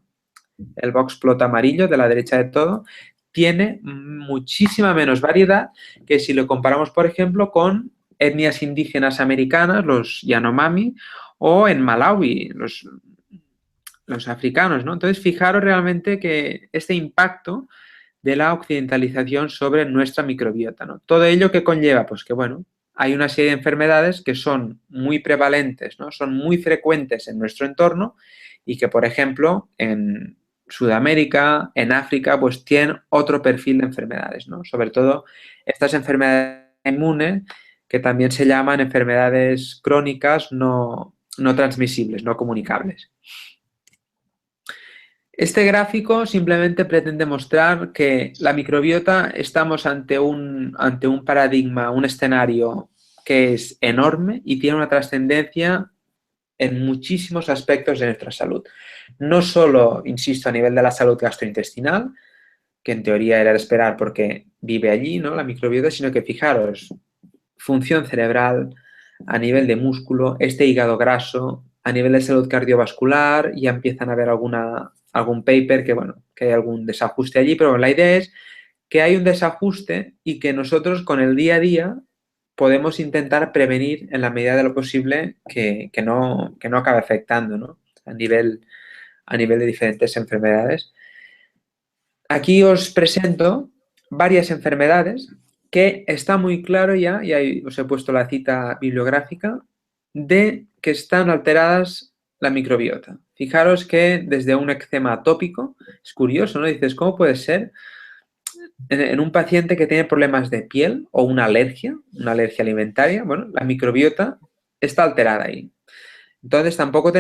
B: el box plot amarillo de la derecha de todo, tiene muchísima menos variedad que si lo comparamos, por ejemplo, con etnias indígenas americanas, los Yanomami, o en Malawi, los africanos, ¿no? Entonces, fijaros realmente que este impacto de la occidentalización sobre nuestra microbiota, ¿no? Todo ello que conlleva, pues que bueno, hay una serie de enfermedades que son muy prevalentes, ¿no? Son muy frecuentes en nuestro entorno y que, por ejemplo, en Sudamérica, en África, pues tienen otro perfil de enfermedades, ¿no? Sobre todo estas enfermedades inmunes que también se llaman enfermedades crónicas no transmisibles, no comunicables. Este gráfico simplemente pretende mostrar que la microbiota estamos ante un paradigma, un escenario que es enorme y tiene una trascendencia en muchísimos aspectos de nuestra salud. No solo, insisto, a nivel de la salud gastrointestinal, que en teoría era de esperar porque vive allí, ¿no?, la microbiota, sino que fijaros, función cerebral, a nivel de músculo, este hígado graso, a nivel de salud cardiovascular, ya empiezan a haber algún paper que, bueno, que hay algún desajuste allí, pero la idea es que hay un desajuste y que nosotros con el día a día podemos intentar prevenir en la medida de lo posible que no acabe afectando, ¿no?, a nivel de diferentes enfermedades. Aquí os presento varias enfermedades que está muy claro ya, y ahí os he puesto la cita bibliográfica, de que están alteradas la microbiota. Fijaros que desde un eczema atópico, es curioso, ¿no? Dices, ¿cómo puede ser en un paciente que tiene problemas de piel o una alergia alimentaria? Bueno, la microbiota está alterada ahí. Entonces, tampoco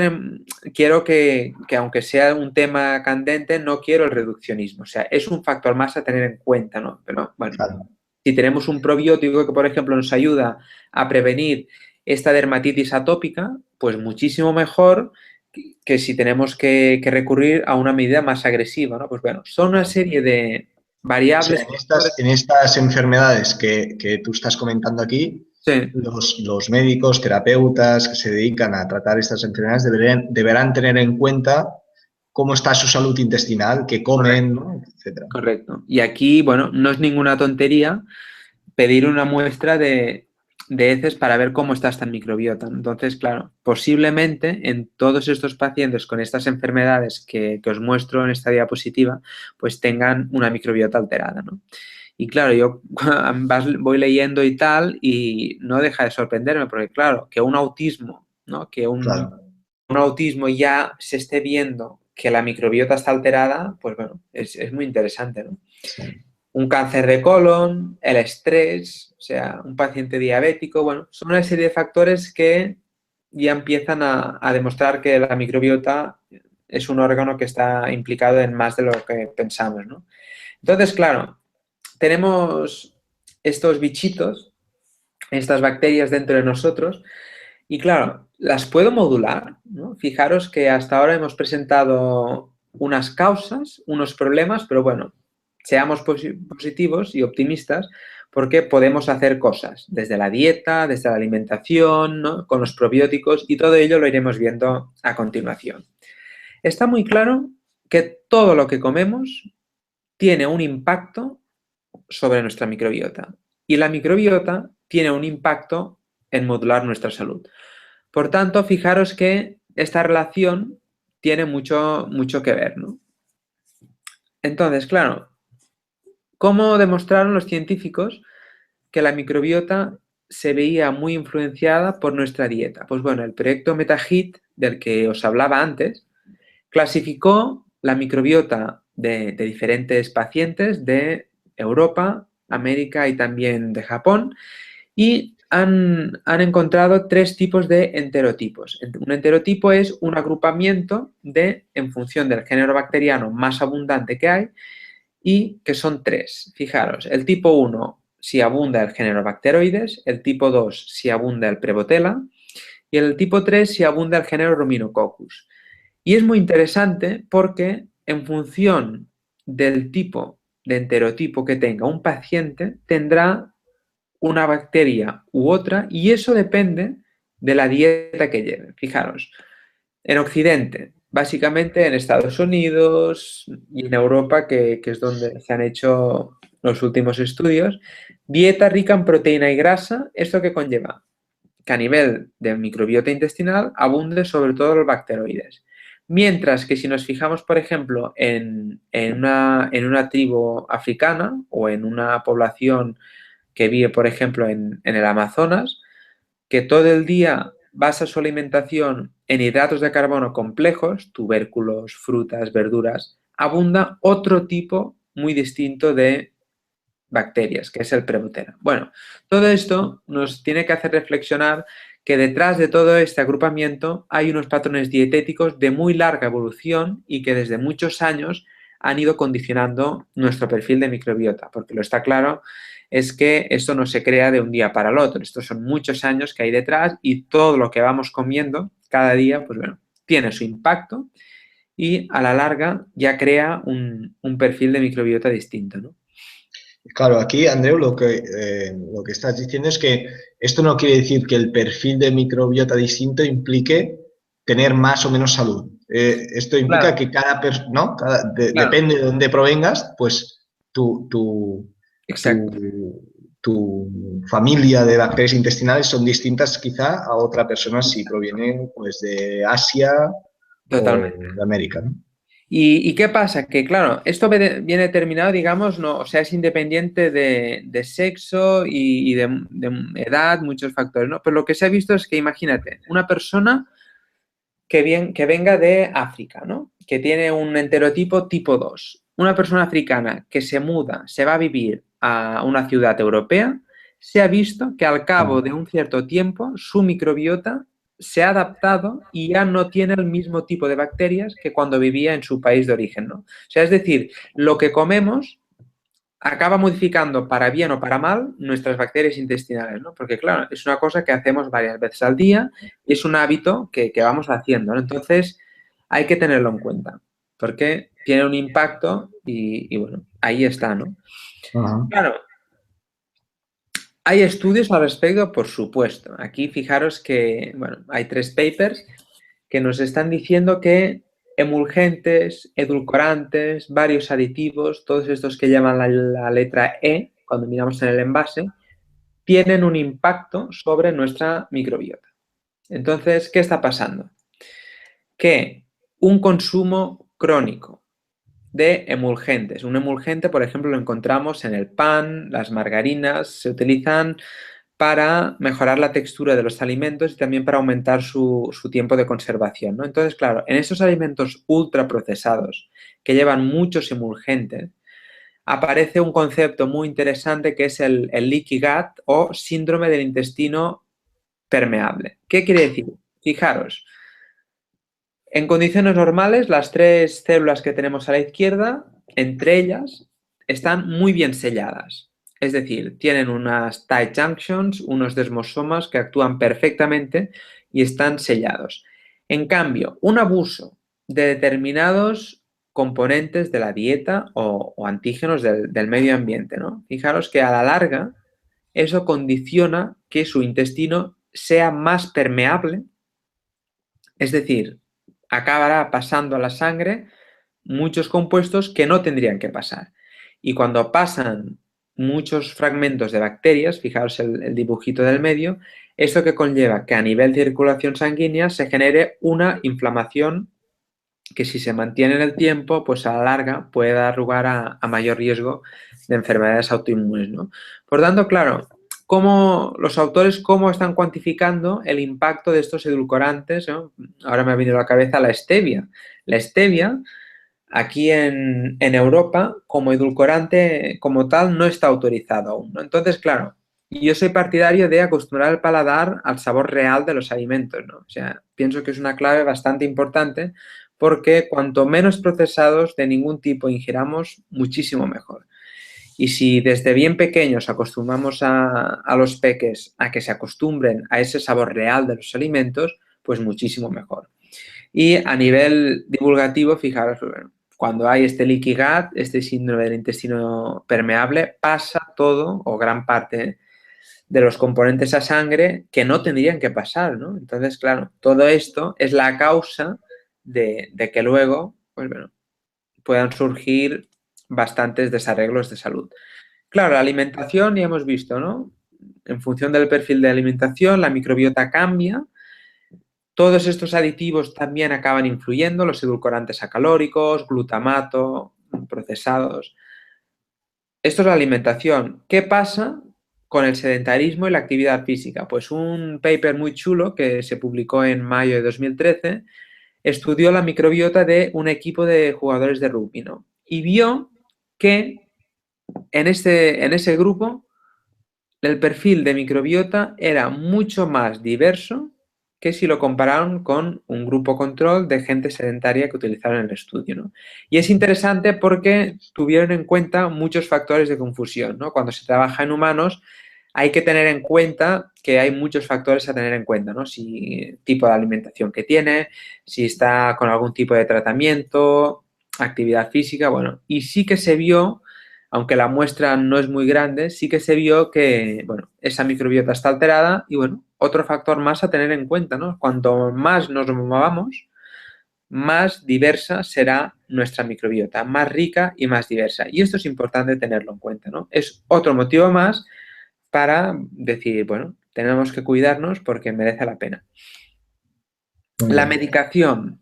B: quiero que aunque sea un tema candente, no quiero el reduccionismo. O sea, es un factor más a tener en cuenta, ¿no? Pero, bueno, si tenemos un probiótico que, por ejemplo, nos ayuda a prevenir esta dermatitis atópica, pues muchísimo mejor que si tenemos que recurrir a una medida más agresiva, ¿no? Pues bueno, son una serie de variables.
C: O sea, en estas enfermedades que tú estás comentando aquí,
B: Sí.
C: los médicos, terapeutas que se dedican a tratar estas enfermedades deberán tener en cuenta cómo está su salud intestinal, qué comen, ¿no?, etcétera.
B: Correcto. Y aquí, bueno, no es ninguna tontería pedir una muestra de heces para ver cómo está esta microbiota. Entonces, claro, posiblemente en todos estos pacientes con estas enfermedades que os muestro en esta diapositiva, pues tengan una microbiota alterada, ¿no? Y claro, yo voy leyendo y tal y no deja de sorprenderme porque claro, que un autismo, ¿no? Que
C: Claro.
B: un autismo ya se esté viendo que la microbiota está alterada, pues bueno, es muy interesante, ¿no?
C: Sí.
B: Un cáncer de colon, el estrés, o sea, un paciente diabético, bueno, son una serie de factores que ya empiezan a demostrar que la microbiota es un órgano que está implicado en más de lo que pensamos, ¿no? Entonces, claro, tenemos estos bichitos, estas bacterias dentro de nosotros y claro, las puedo modular, ¿no? Fijaros que hasta ahora hemos presentado unas causas, unos problemas, pero bueno, seamos positivos y optimistas porque podemos hacer cosas desde la dieta, desde la alimentación, ¿no? Con los probióticos y todo ello lo iremos viendo a continuación. Está muy claro que todo lo que comemos tiene un impacto sobre nuestra microbiota y la microbiota tiene un impacto en modular nuestra salud. Por tanto, fijaros que esta relación tiene mucho que ver, ¿no? Entonces, claro, ¿cómo demostraron los científicos que la microbiota se veía muy influenciada por nuestra dieta? Pues bueno, el proyecto MetaHit, del que os hablaba antes, clasificó la microbiota de diferentes pacientes de Europa, América y también de Japón y han encontrado 3 tipos de enterotipos. Un enterotipo es un agrupamiento en función del género bacteriano más abundante que hay y que son 3. Fijaros, el tipo 1 si abunda el género Bacteroides, el tipo 2 si abunda el Prevotella y el tipo 3 si abunda el género Ruminococcus. Y es muy interesante porque en función del tipo de enterotipo que tenga un paciente, tendrá una bacteria u otra y eso depende de la dieta que lleve. Fijaros, en Occidente, básicamente en Estados Unidos y en Europa, que es donde se han hecho los últimos estudios, dieta rica en proteína y grasa, ¿esto qué conlleva? Que a nivel de microbiota intestinal abunde sobre todo los bacteroides. Mientras que si nos fijamos, por ejemplo, en una tribu africana o en una población que vive, por ejemplo, en el Amazonas, que todo el día basa su alimentación en hidratos de carbono complejos, tubérculos, frutas, verduras, abunda otro tipo muy distinto de bacterias, que es el Prevotella. Bueno, todo esto nos tiene que hacer reflexionar que detrás de todo este agrupamiento hay unos patrones dietéticos de muy larga evolución y que desde muchos años han ido condicionando nuestro perfil de microbiota, porque lo está claro es que esto no se crea de un día para el otro, estos son muchos años que hay detrás y todo lo que vamos comiendo cada día, pues bueno, tiene su impacto y a la larga ya crea un perfil de microbiota distinto, ¿no?
C: Claro, aquí, Andreu, lo que estás diciendo es que esto no quiere decir que el perfil de microbiota distinto implique tener más o menos salud. Esto implica
B: Claro,
C: que cada persona, ¿no?
B: claro,
C: Depende de dónde provengas, pues tu
B: exacto.
C: familia de bacterias intestinales son distintas quizá a otra persona si proviene pues, de Asia o
B: Totalmente.
C: de América, ¿no?
B: ¿Y qué pasa? Que claro, esto viene determinado, digamos, no, o sea, es independiente de sexo y de edad, muchos factores, ¿no? Pero lo que se ha visto es que, imagínate, una persona que venga de África, ¿no? Que tiene un enterotipo tipo 2. Una persona africana que se muda, se va a vivir a una ciudad europea, se ha visto que al cabo de un cierto tiempo su microbiota se ha adaptado y ya no tiene el mismo tipo de bacterias que cuando vivía en su país de origen, ¿no? O sea, es decir, lo que comemos acaba modificando para bien o para mal nuestras bacterias intestinales, ¿no? Porque, claro, es una cosa que hacemos varias veces al día y es un hábito que vamos haciendo, ¿no? Entonces, hay que tenerlo en cuenta porque tiene un impacto y bueno, ahí está, ¿no?
C: Ajá.
B: Claro, hay estudios al respecto, por supuesto. Aquí fijaros que, bueno, hay 3 papers que nos están diciendo que emulgentes, edulcorantes, varios aditivos, todos estos que llaman la letra E, cuando miramos en el envase, tienen un impacto sobre nuestra microbiota. Entonces, ¿qué está pasando? Que un consumo crónico de emulgentes. Un emulgente, por ejemplo, lo encontramos en el pan, las margarinas, se utilizan para mejorar la textura de los alimentos y también para aumentar su tiempo de conservación, ¿no? Entonces, claro, en esos alimentos ultraprocesados que llevan muchos emulgentes, aparece un concepto muy interesante que es el leaky gut o síndrome del intestino permeable. ¿Qué quiere decir? Fijaros, en condiciones normales, las 3 células que tenemos a la izquierda, entre ellas, están muy bien selladas. Es decir, tienen unas tight junctions, unos desmosomas que actúan perfectamente y están sellados. En cambio, un abuso de determinados componentes de la dieta o antígenos del medio ambiente, ¿no? Fijaros que a la larga eso condiciona que su intestino sea más permeable, es decir, acabará pasando a la sangre muchos compuestos que no tendrían que pasar. Y cuando pasan muchos fragmentos de bacterias, fijaos el dibujito del medio, esto que conlleva que a nivel de circulación sanguínea se genere una inflamación que si se mantiene en el tiempo, pues a la larga puede dar lugar a mayor riesgo de enfermedades autoinmunes, ¿no? Por tanto, claro, los autores cómo están cuantificando el impacto de estos edulcorantes, ¿no? Ahora me ha venido a la cabeza la stevia. La stevia, aquí en Europa, como edulcorante como tal, no está autorizado aún, ¿no? Entonces, claro, yo soy partidario de acostumbrar el paladar al sabor real de los alimentos, ¿no? O sea, pienso que es una clave bastante importante porque cuanto menos procesados de ningún tipo ingiramos, muchísimo mejor. Y si desde bien pequeños acostumbramos a los peques a que se acostumbren a ese sabor real de los alimentos, pues muchísimo mejor. Y a nivel divulgativo, fijaros, cuando hay este leaky gut, este síndrome del intestino permeable, pasa todo o gran parte de los componentes a sangre que no tendrían que pasar, ¿no? Entonces, claro, todo esto es la causa de que luego, pues bueno, puedan surgir bastantes desarreglos de salud. Claro, la alimentación ya hemos visto, ¿no? En función del perfil de alimentación, la microbiota cambia. Todos estos aditivos también acaban influyendo, los edulcorantes acalóricos, glutamato, procesados. Esto es la alimentación. ¿Qué pasa con el sedentarismo y la actividad física? Pues un paper muy chulo que se publicó en mayo de 2013 estudió la microbiota de un equipo de jugadores de rugby, ¿no? Y vio que en ese grupo el perfil de microbiota era mucho más diverso que si lo compararon con un grupo control de gente sedentaria que utilizaron en el estudio, ¿no? Y es interesante porque tuvieron en cuenta muchos factores de confusión, ¿no? Cuando se trabaja en humanos hay que tener en cuenta que hay muchos factores a tener en cuenta, ¿no? Si tipo de alimentación que tiene, si está con algún tipo de tratamiento, actividad física, bueno, y sí que se vio, aunque la muestra no es muy grande, sí que se vio que, bueno, esa microbiota está alterada y, bueno, otro factor más a tener en cuenta, ¿no? Cuanto más nos movamos, más diversa será nuestra microbiota, más rica y más diversa. Y esto es importante tenerlo en cuenta, ¿no? Es otro motivo más para decir, bueno, tenemos que cuidarnos porque merece la pena. La medicación.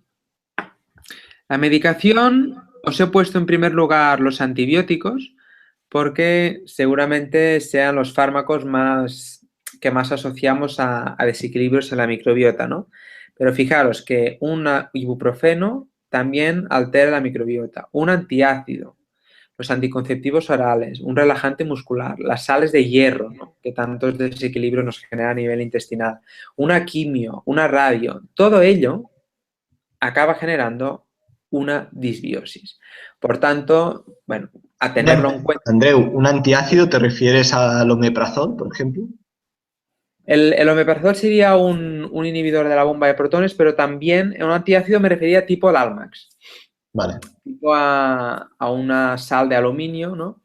B: La medicación, os he puesto en primer lugar los antibióticos porque seguramente sean los fármacos que más asociamos a desequilibrios en la microbiota, ¿no? Pero fijaros que un ibuprofeno también altera la microbiota, un antiácido, los anticonceptivos orales, un relajante muscular, las sales de hierro, ¿no? Que tantos desequilibrios nos genera a nivel intestinal, una quimio, una radio, todo ello acaba generando una disbiosis. Por tanto, bueno, a tenerlo en cuenta.
C: Andreu, ¿un antiácido te refieres al omeprazol, por ejemplo?
B: El omeprazol sería un inhibidor de la bomba de protones, pero también en un antiácido me refería tipo al Almax.
C: Vale.
B: Tipo a una sal de aluminio, ¿no?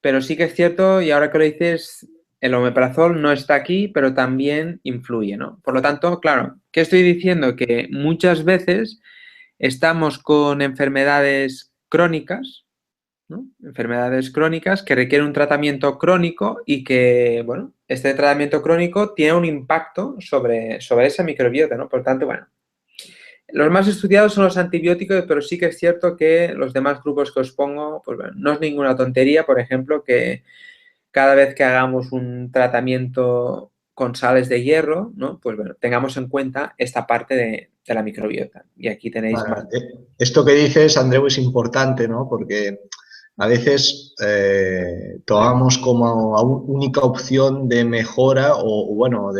B: Pero sí que es cierto, y ahora que lo dices, el omeprazol no está aquí, pero también influye, ¿no? Por lo tanto, claro, ¿qué estoy diciendo? Que muchas veces estamos con enfermedades crónicas, ¿no? Enfermedades crónicas que requieren un tratamiento crónico y que, bueno, este tratamiento crónico tiene un impacto sobre esa microbiota, ¿no? Por tanto, bueno, Los más estudiados son los antibióticos, pero sí que es cierto que los demás grupos que os pongo, pues bueno, no es ninguna tontería, por ejemplo, que cada vez que hagamos un tratamiento con sales de hierro, ¿no? Pues bueno, tengamos en cuenta esta parte de la microbiota. Y aquí tenéis más.
C: Bueno, esto que dices, Andreu, es importante, ¿no? Porque a veces tomamos como única opción de mejora o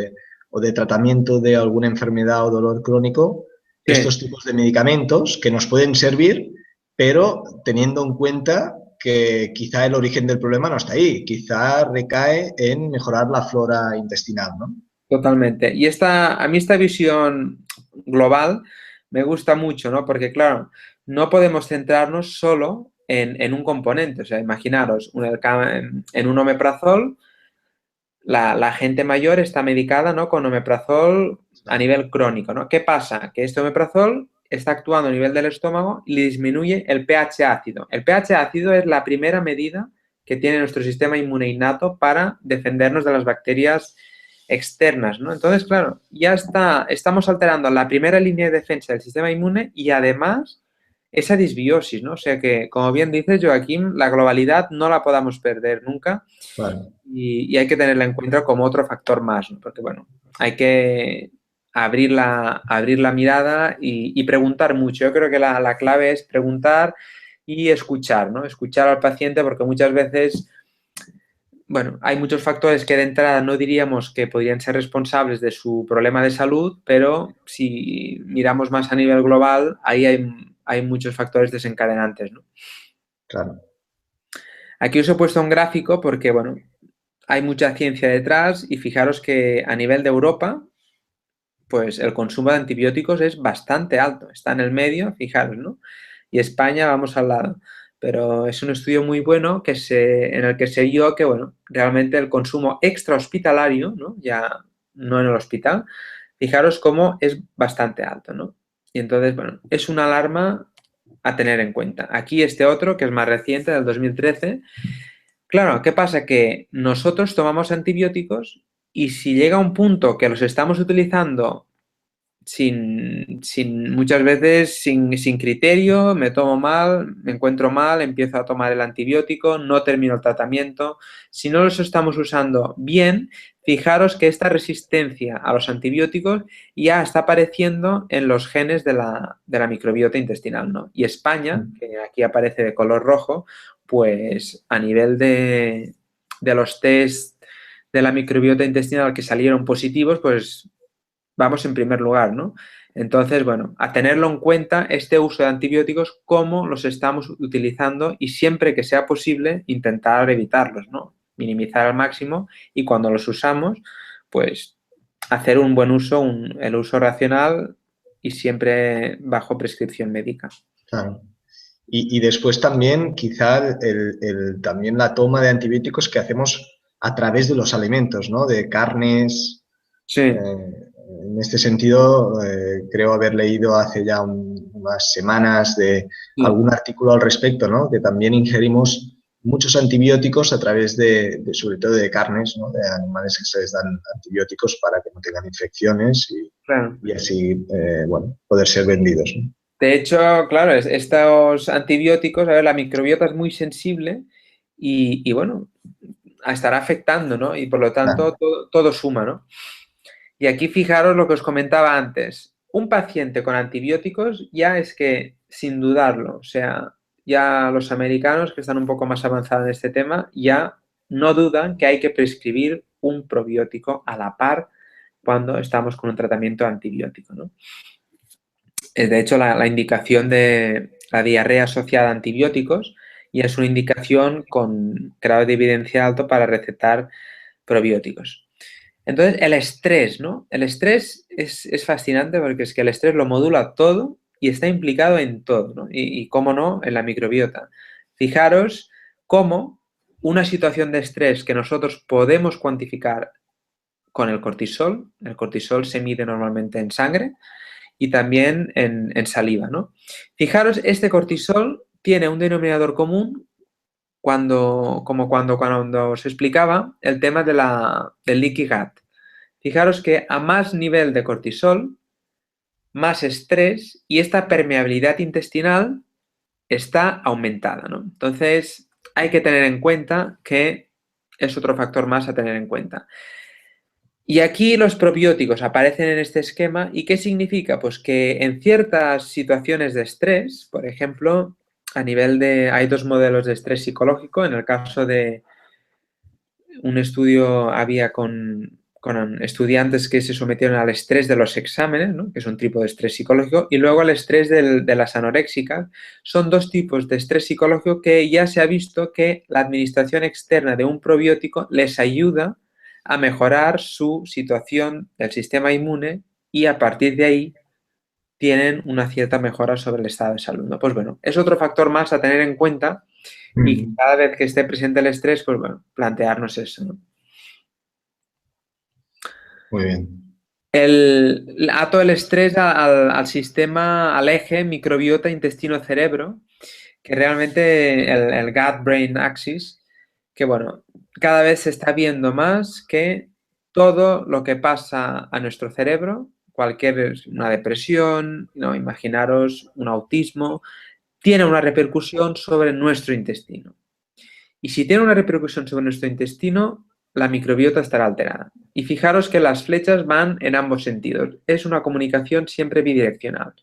C: de tratamiento de alguna enfermedad o dolor crónico
B: Sí.
C: estos tipos de medicamentos que nos pueden servir, pero teniendo en cuenta que quizá el origen del problema no está ahí, quizá recae en mejorar la flora intestinal, ¿no?
B: Totalmente. Y a mí esta visión global me gusta mucho, ¿no? Porque, claro, no podemos centrarnos solo en un componente. O sea, imaginaros, en un omeprazol, la gente mayor está medicada, ¿no? Con omeprazol a nivel crónico, ¿no? ¿Qué pasa? Que este omeprazol está actuando a nivel del estómago y le disminuye el pH ácido. El pH ácido es la primera medida que tiene nuestro sistema inmune innato para defendernos de las bacterias externas, ¿no? Entonces, claro, estamos alterando la primera línea de defensa del sistema inmune y además esa disbiosis, ¿no? O sea que, como bien dices, Joaquín, la globalidad no la podamos perder nunca
C: Vale.
B: y hay que tenerla en cuenta como otro factor más, ¿no? Porque, bueno, hay que abrir la mirada y preguntar mucho. Yo creo que la clave es preguntar y escuchar, ¿no? Escuchar al paciente porque muchas veces, bueno, hay muchos factores que de entrada no diríamos que podrían ser responsables de su problema de salud, pero si miramos más a nivel global, ahí hay muchos factores desencadenantes, ¿no?
C: Claro.
B: Aquí os he puesto un gráfico porque, bueno, hay mucha ciencia detrás y fijaros que a nivel de Europa, pues el consumo de antibióticos es bastante alto, está en el medio, fijaros, ¿no? Y España vamos al lado. Pero es un estudio muy bueno en el que se vio que, bueno, realmente el consumo extrahospitalario, ¿no? Ya no en el hospital, fijaros cómo es bastante alto, ¿no? Y entonces, bueno, es una alarma a tener en cuenta. Aquí este otro, que es más reciente, del 2013. Claro, ¿qué pasa? Que nosotros tomamos antibióticos y si llega un punto que los estamos utilizando muchas veces sin criterio, me tomo mal, me encuentro mal, empiezo a tomar el antibiótico, no termino el tratamiento. Si no los estamos usando bien, fijaros que esta resistencia a los antibióticos ya está apareciendo en los genes de la microbiota intestinal, ¿no? Y España, que aquí aparece de color rojo, pues a nivel de los test de la microbiota intestinal que salieron positivos, pues vamos en primer lugar, ¿no? Entonces, bueno, a tenerlo en cuenta este uso de antibióticos, cómo los estamos utilizando y siempre que sea posible intentar evitarlos, ¿no? Minimizar al máximo y cuando los usamos, pues hacer un buen uso, el uso racional y siempre bajo prescripción médica.
C: Claro. Y después también quizá también la toma de antibióticos que hacemos a través de los alimentos, ¿no? De carnes.
B: Sí.
C: En este sentido, creo haber leído hace ya unas semanas de
B: Sí.
C: algún artículo al respecto, ¿no? Que también ingerimos muchos antibióticos a través sobre todo de carnes, ¿no? De animales que se les dan antibióticos para que no tengan infecciones
B: Claro.
C: y así, bueno, poder ser vendidos, ¿no?
B: De hecho, claro, estos antibióticos, a ver, la microbiota es muy sensible y bueno, estará afectando, ¿no? Y por lo
C: Claro,
B: tanto todo suma, ¿no? Y aquí fijaros lo que os comentaba antes. Un paciente con antibióticos ya es que, sin dudarlo, o sea, ya los americanos que están un poco más avanzados en este tema, ya no dudan que hay que prescribir un probiótico a la par cuando estamos con un tratamiento antibiótico, ¿no? De hecho, la indicación de la diarrea asociada a antibióticos ya es una indicación con grado de evidencia alto para recetar probióticos. Entonces, el estrés, ¿no? El estrés es fascinante porque es que el estrés lo modula todo y está implicado en todo, ¿no? Y cómo no, en la microbiota. Fijaros cómo una situación de estrés que nosotros podemos cuantificar con el cortisol se mide normalmente en sangre y también en saliva, ¿no? Fijaros, este cortisol tiene un denominador común cuando os explicaba el tema del leaky gut. Fijaros que a más nivel de cortisol, más estrés y esta permeabilidad intestinal está aumentada, ¿no? Entonces, hay que tener en cuenta que es otro factor más a tener en cuenta. Y aquí los probióticos aparecen en este esquema. ¿Y qué significa? Pues que en ciertas situaciones de estrés, por ejemplo, a nivel de... Hay dos modelos de estrés psicológico. En el caso de un estudio había con estudiantes que se sometieron al estrés de los exámenes, ¿no? Que es un tipo de estrés psicológico, y luego al estrés de las anoréxicas. Son dos tipos de estrés psicológico que ya se ha visto que la administración externa de un probiótico les ayuda a mejorar su situación del sistema inmune y a partir de ahí tienen una cierta mejora sobre el estado de salud, ¿no? Pues bueno, es otro factor más a tener en cuenta y cada vez que esté presente el estrés, pues bueno, plantearnos eso, ¿no?
C: Muy bien.
B: Ato el estrés al sistema, al eje microbiota intestino-cerebro, que realmente el gut-brain axis, que bueno, cada vez se está viendo más que todo lo que pasa a nuestro cerebro, una depresión, ¿no? Imaginaros un autismo, tiene una repercusión sobre nuestro intestino. Y si tiene una repercusión sobre nuestro intestino, la microbiota estará alterada. Y fijaros que las flechas van en ambos sentidos. Es una comunicación siempre bidireccional.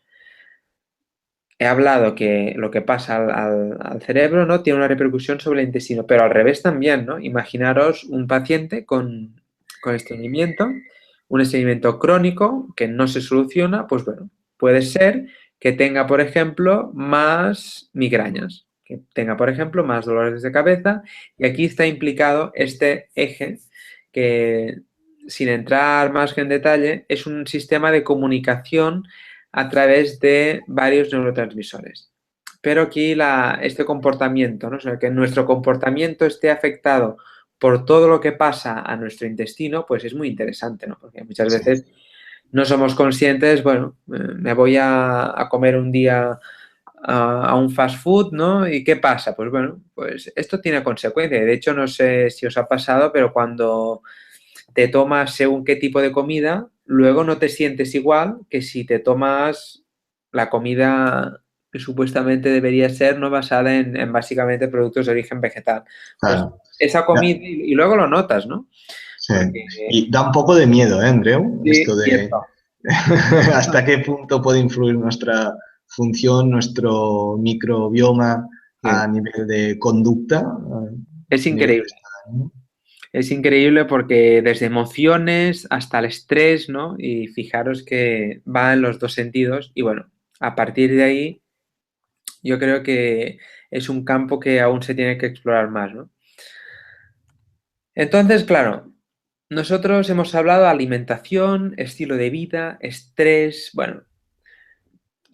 B: He hablado que lo que pasa al cerebro, ¿no? Tiene una repercusión sobre el intestino, pero al revés también, ¿no? Imaginaros un paciente con estreñimiento, un estreñimiento crónico que no se soluciona, pues bueno, puede ser que tenga, por ejemplo, más migrañas, que tenga, por ejemplo, más dolores de cabeza, y aquí está implicado este eje que, sin entrar más en detalle, es un sistema de comunicación a través de varios neurotransmisores. Pero aquí este comportamiento, ¿no? O sea, que nuestro comportamiento esté afectado por todo lo que pasa a nuestro intestino, pues es muy interesante, ¿no? Porque muchas veces no somos conscientes, bueno, me voy a comer un día a un fast food, ¿no? ¿Y qué pasa? Pues bueno, pues esto tiene consecuencias. De hecho, no sé si os ha pasado, pero cuando te tomas según qué tipo de comida, luego no te sientes igual que si te tomas la comida que supuestamente debería ser no basada en básicamente productos de origen vegetal. Pues
C: Claro.
B: esa comida y luego lo notas, ¿no?
C: Sí.
B: Porque,
C: Y da un poco de miedo, ¿eh, Andreu?
B: sí,
C: Esto de
B: cierto.
C: hasta qué punto puede influir nuestra función, nuestro microbioma a
B: Sí.
C: nivel de conducta,
B: Es
C: a nivel de
B: increíble.
C: estado de ánimo.
B: Es increíble porque desde emociones hasta el estrés, ¿no? Y fijaros que va en los dos sentidos. Y bueno, a partir de ahí yo creo que es un campo que aún se tiene que explorar más, ¿no? Entonces, claro, nosotros hemos hablado de alimentación, estilo de vida, estrés. Bueno,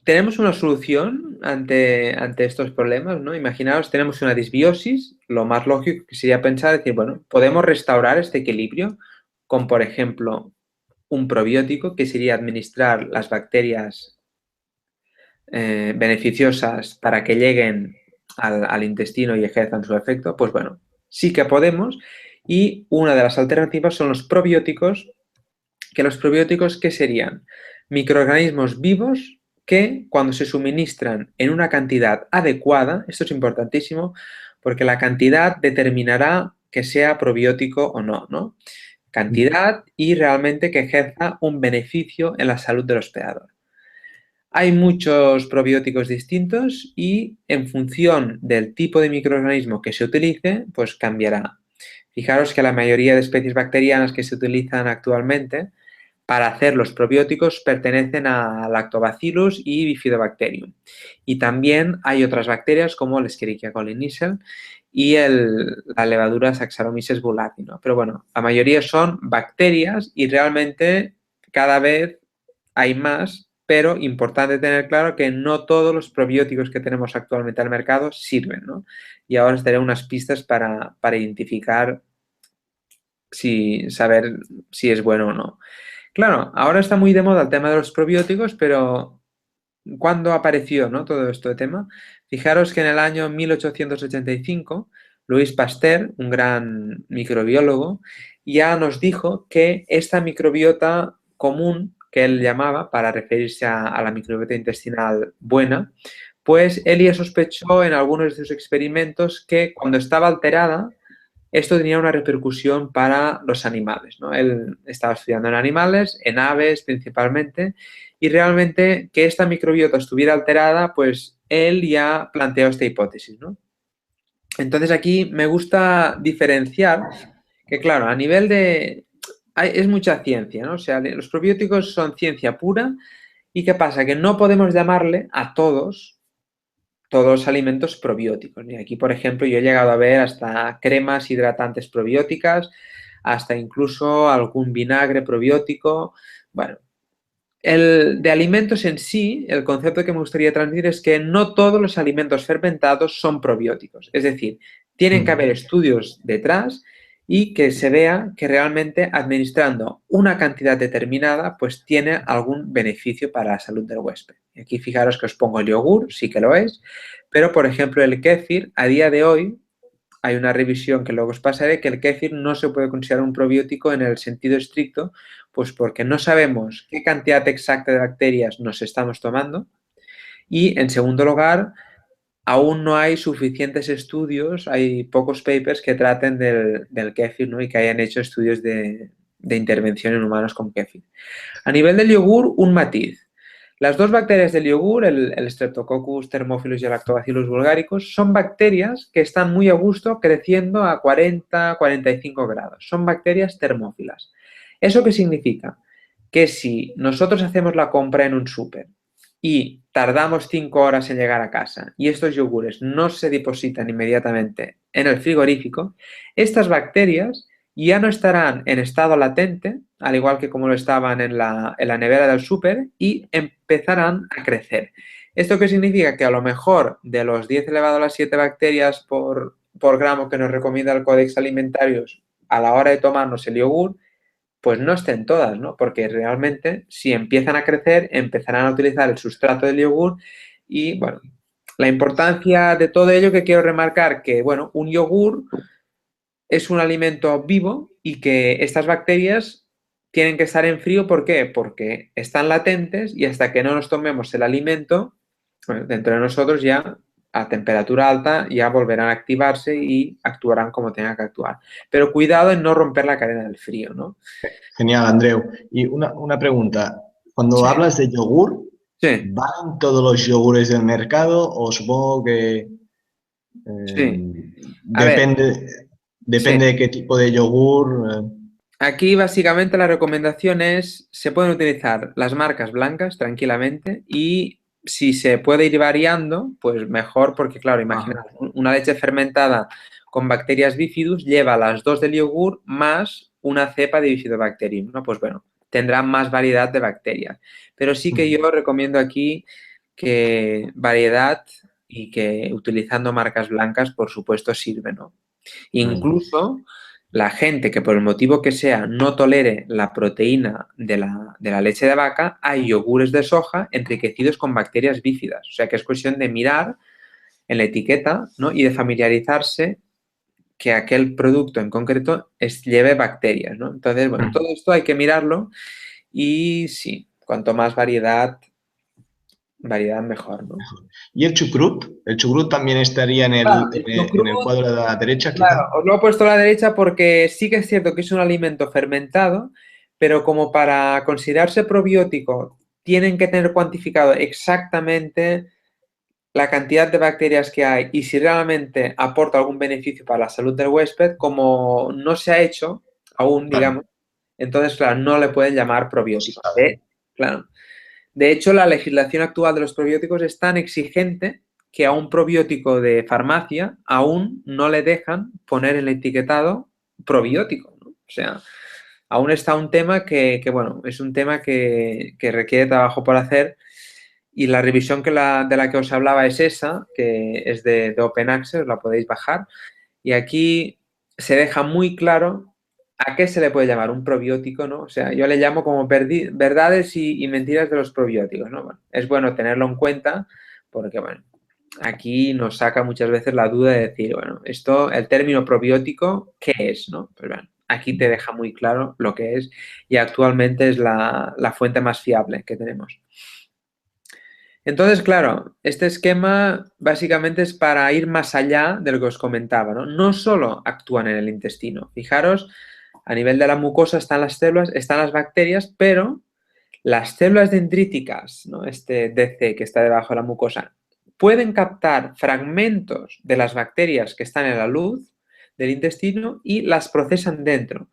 B: tenemos una solución ante estos problemas, ¿no? Imaginaos, tenemos una disbiosis, lo más lógico que sería pensar, decir, bueno, podemos restaurar este equilibrio con, por ejemplo, un probiótico, que sería administrar las bacterias beneficiosas para que lleguen al intestino y ejerzan su efecto. Pues bueno, sí que podemos. Y una de las alternativas son los probióticos, que los probióticos, ¿qué serían? Microorganismos vivos que cuando se suministran en una cantidad adecuada, esto es importantísimo, porque la cantidad determinará que sea probiótico o no, ¿no? Cantidad y realmente que ejerza un beneficio en la salud del hospedador. Hay muchos probióticos distintos y en función del tipo de microorganismo que se utilice, pues cambiará. Fijaros que la mayoría de especies bacterianas que se utilizan actualmente para hacer los probióticos pertenecen a Lactobacillus y Bifidobacterium. Y también hay otras bacterias como el Escherichia coli Nissen y la levadura Saccharomyces boulardii, ¿no? Pero bueno, la mayoría son bacterias y realmente cada vez hay más, pero importante tener claro que no todos los probióticos que tenemos actualmente al mercado sirven, ¿no? Y ahora os daré unas pistas para identificar saber si es bueno o no. Claro, ahora está muy de moda el tema de los probióticos, pero ¿cuándo apareció, no, todo este tema? Fijaros que en el año 1885, Louis Pasteur, un gran microbiólogo, ya nos dijo que esta microbiota común que él llamaba para referirse a la microbiota intestinal buena, pues él ya sospechó en algunos de sus experimentos que cuando estaba alterada, esto tenía una repercusión para los animales, ¿no? Él estaba estudiando en animales, en aves principalmente, y realmente que esta microbiota estuviera alterada, pues él ya planteó esta hipótesis, ¿no? Entonces aquí me gusta diferenciar que, claro, a nivel de... es mucha ciencia, ¿no? O sea, los probióticos son ciencia pura y ¿qué pasa? Que no podemos llamarle a todos los alimentos probióticos. Y aquí, por ejemplo, yo he llegado a ver hasta cremas hidratantes probióticas, hasta incluso algún vinagre probiótico. Bueno, de alimentos en sí, el concepto que me gustaría transmitir es que no todos los alimentos fermentados son probióticos. Es decir, tienen que haber estudios detrás y que se vea que realmente administrando una cantidad determinada pues tiene algún beneficio para la salud del huésped. Y aquí fijaros que os pongo el yogur, sí que lo es, pero por ejemplo el kéfir a día de hoy hay una revisión que luego os pasaré, que el kéfir no se puede considerar un probiótico en el sentido estricto, pues porque no sabemos qué cantidad exacta de bacterias nos estamos tomando y, en segundo lugar, aún no hay suficientes estudios, hay pocos papers que traten del kéfir, ¿no? Y que hayan hecho estudios de intervención en humanos con kéfir. A nivel del yogur, un matiz. Las dos bacterias del yogur, el Streptococcus thermophilus y el Lactobacillus bulgaricus, son bacterias que están muy a gusto creciendo a 40-45 grados. Son bacterias termófilas. ¿Eso qué significa? Que si nosotros hacemos la compra en un súper y tardamos 5 horas en llegar a casa y estos yogures no se depositan inmediatamente en el frigorífico, estas bacterias ya no estarán en estado latente, al igual que como lo estaban en la nevera del súper, y empezarán a crecer. ¿Esto qué significa? Que a lo mejor de los 10 elevado a las 7 bacterias por gramo que nos recomienda el Codex Alimentarius a la hora de tomarnos el yogur, pues no estén todas, ¿no? Porque realmente si empiezan a crecer, empezarán a utilizar el sustrato del yogur y, bueno, la importancia de todo ello que quiero remarcar que, bueno, un yogur es un alimento vivo y que estas bacterias tienen que estar en frío. ¿Por qué? Porque están latentes y hasta que no nos tomemos el alimento, bueno, dentro de nosotros ya a temperatura alta ya volverán a activarse y actuarán como tengan que actuar. Pero cuidado en no romper la cadena del frío, ¿no?
C: Genial, Andreu. Y una pregunta. Cuando
B: Sí.
C: hablas de yogur,
B: Sí.
C: ¿van todos los yogures del mercado o supongo que
B: Sí. A ver,
C: depende
B: sí.
C: de qué tipo de yogur?
B: Aquí básicamente la recomendación es, se pueden utilizar las marcas blancas tranquilamente y si se puede ir variando, pues mejor porque claro, imaginad, una leche fermentada con bacterias bifidus lleva las dos del yogur más una cepa de bifidobacterium, ¿no? Pues bueno, tendrá más variedad de bacterias. Pero sí que yo recomiendo aquí que variedad y que utilizando marcas blancas, por supuesto, sirve, ¿no? Incluso la gente que por el motivo que sea no tolere la proteína de la leche de vaca, hay yogures de soja enriquecidos con bacterias bífidas. O sea que es cuestión de mirar en la etiqueta, ¿no? Y de familiarizarse que aquel producto en concreto lleve bacterias, ¿no? Entonces, bueno, todo esto hay que mirarlo y sí, cuanto más variedad mejor, ¿no?
C: ¿Y el chucrut? ¿El chucrut también estaría en
B: Claro, el
C: en el
B: chucrut.
C: cuadro de la derecha,
B: Claro,
C: quizá?
B: os lo he puesto a la derecha porque sí que es cierto que es un alimento fermentado, pero como para considerarse probiótico tienen que tener cuantificado exactamente la cantidad de bacterias que hay y si realmente aporta algún beneficio para la salud del huésped, como no se ha hecho aún,
C: Claro,
B: digamos, entonces, claro, no le pueden llamar
C: no se
B: probiótico.
C: sabe.
B: Claro. De hecho, la legislación actual de los probióticos es tan exigente que a un probiótico de farmacia aún no le dejan poner el etiquetado probiótico, ¿no? O sea, aún está un tema bueno, es un tema que requiere trabajo por hacer y la revisión de la que os hablaba es esa, que es de Open Access, la podéis bajar y aquí se deja muy claro a qué se le puede llamar un probiótico, ¿no? O sea, yo le llamo como verdades y mentiras de los probióticos, ¿no? Bueno, es bueno tenerlo en cuenta porque, bueno, aquí nos saca muchas veces la duda de decir, bueno, esto, el término probiótico, ¿qué es, no? Pues bueno, aquí te deja muy claro lo que es y actualmente es la fuente más fiable que tenemos. Entonces, claro, este esquema básicamente es para ir más allá de lo que os comentaba, ¿no? No solo actúan en el intestino. Fijaros, a nivel de la mucosa están las células, están las bacterias, pero las células dendríticas, ¿no? Este DC que está debajo de la mucosa, pueden captar fragmentos de las bacterias que están en la luz del intestino y las procesan dentro.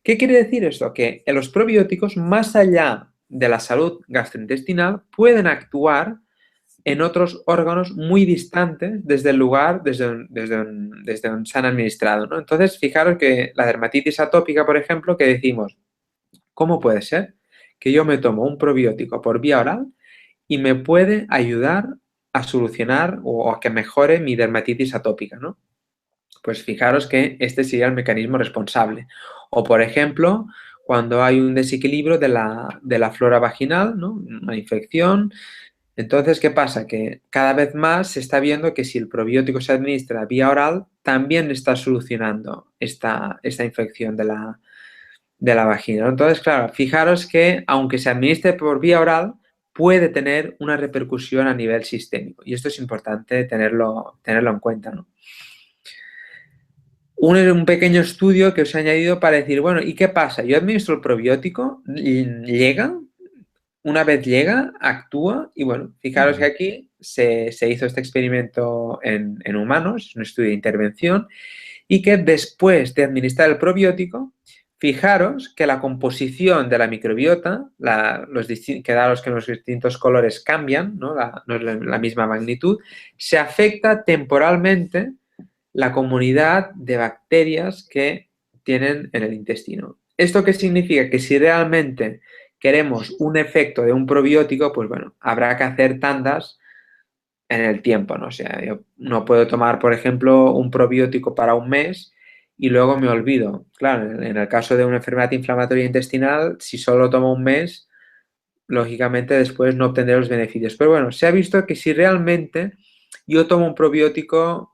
B: ¿Qué quiere decir esto? Que los probióticos, más allá de la salud gastrointestinal, pueden actuar en otros órganos muy distantes desde el lugar desde donde se han administrado, ¿no? Entonces, fijaros que la dermatitis atópica, por ejemplo, que decimos, ¿cómo puede ser que yo me tomo un probiótico por vía oral y me puede ayudar a solucionar o a que mejore mi dermatitis atópica, ¿no? Pues fijaros que este sería el mecanismo responsable. O, por ejemplo, cuando hay un desequilibrio de la flora vaginal, ¿no? Una infección. Entonces, ¿qué pasa? Que cada vez más se está viendo que si el probiótico se administra vía oral, también está solucionando esta infección de la vagina, ¿no? Entonces, claro, fijaros que aunque se administre por vía oral, puede tener una repercusión a nivel sistémico. Y esto es importante tenerlo en cuenta, ¿no? Un pequeño estudio que os he añadido para decir, bueno, ¿y qué pasa? Yo administro el probiótico, llega, una vez llega, actúa y bueno, fijaros que aquí se hizo este experimento en humanos, es un estudio de intervención, y que después de administrar el probiótico, fijaros que la composición de la microbiota, quedaros que los distintos colores cambian, no es la misma magnitud, se afecta temporalmente la comunidad de bacterias que tienen en el intestino. ¿Esto qué significa? Que si realmente queremos un efecto de un probiótico, pues bueno, habrá que hacer tandas en el tiempo, ¿no? O sea, yo no puedo tomar, por ejemplo, un probiótico para un mes y luego me olvido. Claro, en el caso de una enfermedad inflamatoria intestinal, si solo tomo un mes, lógicamente después no obtendré los beneficios. Pero bueno, se ha visto que si realmente yo tomo un probiótico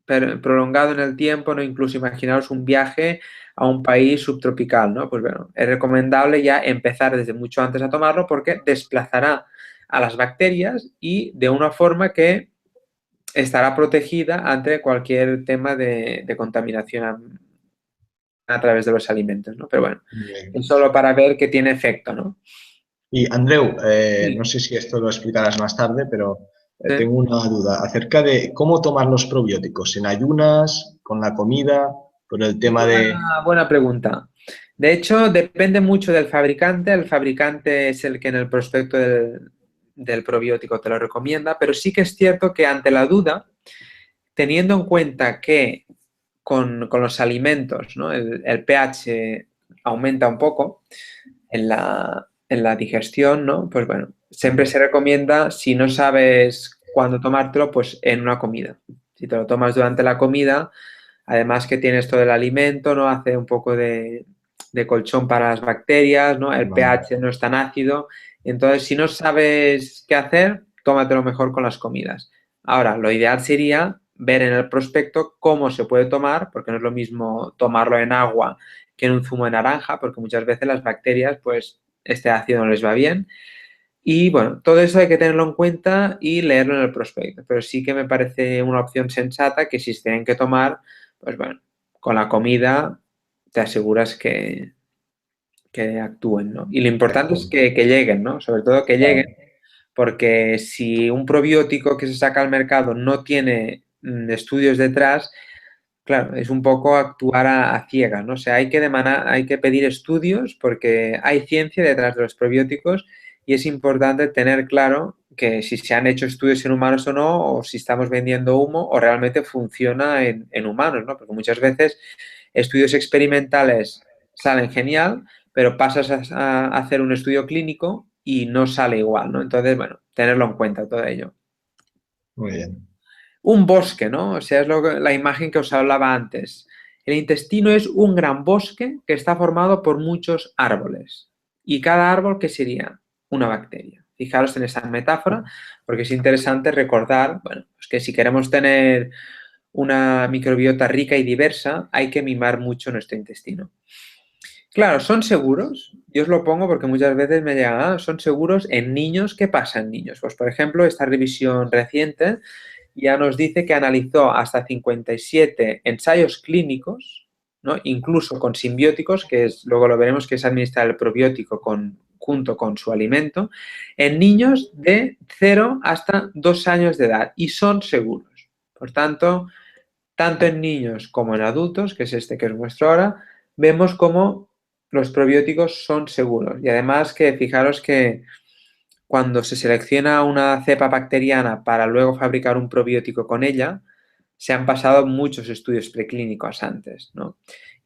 B: prolongado en el tiempo, ¿no? Incluso imaginaros un viaje a un país subtropical, ¿no? Pues bueno, es recomendable ya empezar desde mucho antes a tomarlo porque desplazará a las bacterias y de una forma que estará protegida ante cualquier tema de contaminación a través de los alimentos, ¿no? Pero bueno, es solo para ver que tiene efecto, ¿no?
C: Y Andreu,
B: Sí.
C: no sé si esto lo explicarás más tarde, pero
B: Sí.
C: tengo una duda acerca de cómo tomar los probióticos, en ayunas, con la comida, por el tema de...
B: Buena pregunta. De hecho, depende mucho del fabricante. El fabricante es el que en el prospecto del probiótico te lo recomienda, pero sí que es cierto que ante la duda, teniendo en cuenta que con los alimentos, ¿no? el pH aumenta un poco en la digestión, ¿no? Pues bueno, siempre se recomienda, si no sabes cuándo tomártelo, pues en una comida. Si te lo tomas durante la comida, además que tienes todo el alimento, ¿no? Hace un poco de colchón para las bacterias, ¿no? El pH no es tan ácido. Entonces, si no sabes qué hacer, tómatelo mejor con las comidas. Ahora, lo ideal sería ver en el prospecto cómo se puede tomar, porque no es lo mismo tomarlo en agua que en un zumo de naranja, porque muchas veces las bacterias, pues, este ácido no les va bien. Y bueno, todo eso hay que tenerlo en cuenta y leerlo en el prospecto. Pero sí que me parece una opción sensata que si se tienen que tomar, pues bueno, con la comida te aseguras que actúen, ¿no? Y lo importante es que lleguen, ¿no? Sobre todo que lleguen, porque si un probiótico que se saca al mercado no tiene estudios detrás, claro, es un poco actuar a ciegas, ¿no? O sea, hay que pedir estudios porque hay ciencia detrás de los probióticos y es importante tener claro que si se han hecho estudios en humanos o no, o si estamos vendiendo humo o realmente funciona en humanos, ¿no? Porque muchas veces estudios experimentales salen genial, pero pasas a hacer un estudio clínico y no sale igual, ¿no? Entonces, bueno, tenerlo en cuenta todo ello.
C: Muy bien.
B: Un bosque, ¿no? O sea, es la imagen que os hablaba antes. El intestino es un gran bosque que está formado por muchos árboles. ¿Y cada árbol qué sería? Una bacteria. Fijaros en esa metáfora, porque es interesante recordar, bueno, pues que si queremos tener una microbiota rica y diversa, hay que mimar mucho nuestro intestino. Claro, ¿son seguros? Yo os lo pongo porque muchas veces me llegan, ¿son seguros en niños? ¿Qué pasa en niños? Pues, por ejemplo, esta revisión reciente ya nos dice que analizó hasta 57 ensayos clínicos, ¿no? Incluso con simbióticos, que es, luego lo veremos, que es administrar el probiótico junto con su alimento, en niños de 0 hasta 2 años de edad y son seguros. Por tanto, tanto en niños como en adultos, que es este que os muestro ahora, vemos cómo los probióticos son seguros. Y además que fijaros que cuando se selecciona una cepa bacteriana para luego fabricar un probiótico con ella, se han pasado muchos estudios preclínicos antes, ¿no?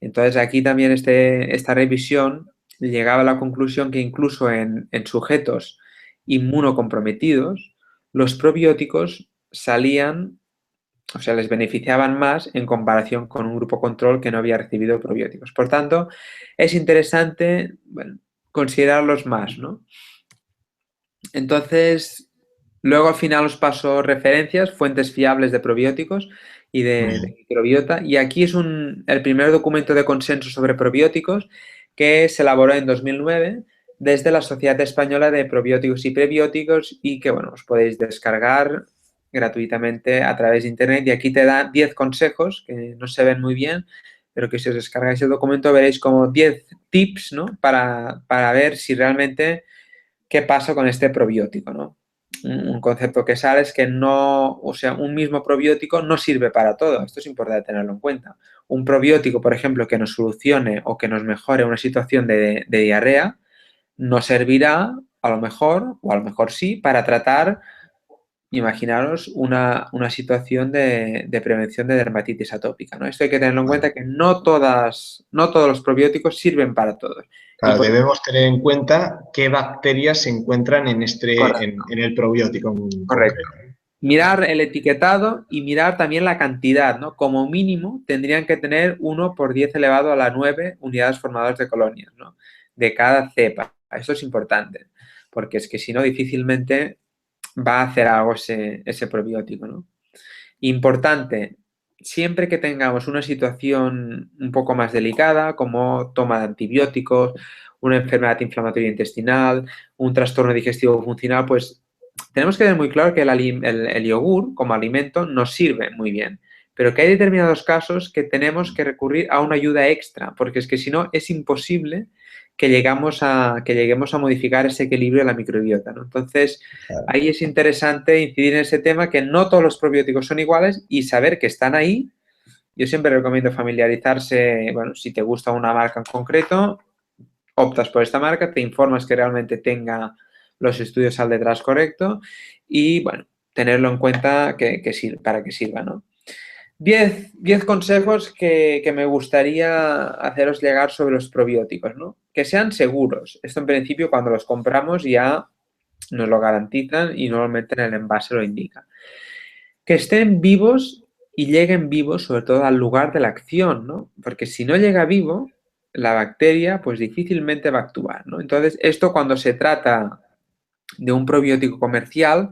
B: Entonces aquí también esta revisión llegaba a la conclusión que incluso en sujetos inmunocomprometidos, los probióticos salían, o sea, les beneficiaban más en comparación con un grupo control que no había recibido probióticos. Por tanto, es interesante, bueno, considerarlos más, ¿no? Entonces, luego al final os paso referencias, fuentes fiables de probióticos y de microbiota. Y aquí es el primer documento de consenso sobre probióticos que se elaboró en 2009 desde la Sociedad Española de Probióticos y Prebióticos y que, bueno, os podéis descargar gratuitamente a través de internet. Y aquí te da 10 consejos que no se ven muy bien, pero que si os descargáis el documento veréis como 10 tips, ¿no? Para ver si realmente qué pasa con este probiótico, ¿no? Un concepto que sale es que no, o sea, un mismo probiótico no sirve para todo. Esto es importante tenerlo en cuenta. Un probiótico, por ejemplo, que nos solucione o que nos mejore una situación de diarrea, no servirá, a lo mejor, o a lo mejor sí, para tratar, imaginaros, una situación de prevención de dermatitis atópica, ¿no? Esto hay que tenerlo en cuenta que no todos los probióticos sirven para todos.
C: Claro, debemos tener en cuenta qué bacterias se encuentran en el probiótico en
B: Correcto.
C: concreto.
B: Mirar el etiquetado y mirar también la cantidad, ¿no? Como mínimo tendrían que tener 1 por 10 elevado a la 9 unidades formadoras de colonias, ¿no? De cada cepa. Esto es importante, porque es que si no difícilmente va a hacer algo ese probiótico, ¿no? Importante, siempre que tengamos una situación un poco más delicada, como toma de antibióticos, una enfermedad inflamatoria intestinal, un trastorno digestivo funcional, pues tenemos que tener muy claro que el yogur como alimento nos sirve muy bien, pero que hay determinados casos que tenemos que recurrir a una ayuda extra, porque es que si no es imposible que lleguemos a modificar ese equilibrio de la microbiota, ¿no? Entonces, ahí es interesante incidir en ese tema, que no todos los probióticos son iguales y saber que están ahí. Yo siempre recomiendo familiarizarse, bueno, si te gusta una marca en concreto, optas por esta marca, te informas que realmente tenga los estudios al detrás correcto y, bueno, tenerlo en cuenta para que sirva, ¿no? 10 consejos que me gustaría haceros llegar sobre los probióticos, ¿no? Que sean seguros. Esto en principio cuando los compramos ya nos lo garantizan y normalmente en el envase lo indica. Que estén vivos y lleguen vivos sobre todo al lugar de la acción, ¿no? Porque si no llega vivo, la bacteria pues difícilmente va a actuar, ¿no? Entonces, esto cuando se trata de un probiótico comercial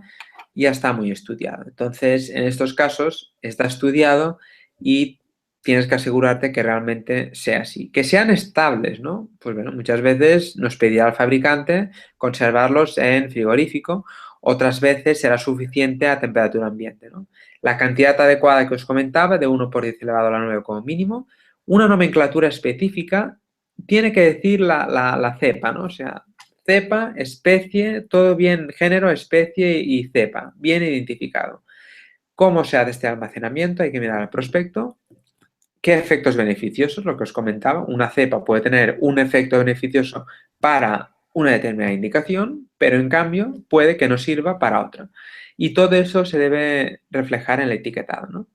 B: ya está muy estudiado. Entonces, en estos casos está estudiado y tienes que asegurarte que realmente sea así. Que sean estables, ¿no? Pues bueno, muchas veces nos pedirá el fabricante conservarlos en frigorífico, otras veces será suficiente a temperatura ambiente, ¿no? La cantidad adecuada que os comentaba, de 1 por 10 elevado a la 9 como mínimo, una nomenclatura específica, tiene que decir la cepa, ¿no? O sea, cepa, especie, todo bien, género, especie y cepa, bien identificado. ¿Cómo se hace este almacenamiento? Hay que mirar al prospecto. ¿Qué efectos beneficiosos? Lo que os comentaba, una cepa puede tener un efecto beneficioso para una determinada indicación, pero en cambio puede que no sirva para otra. Y todo eso se debe reflejar en el etiquetado, ¿no?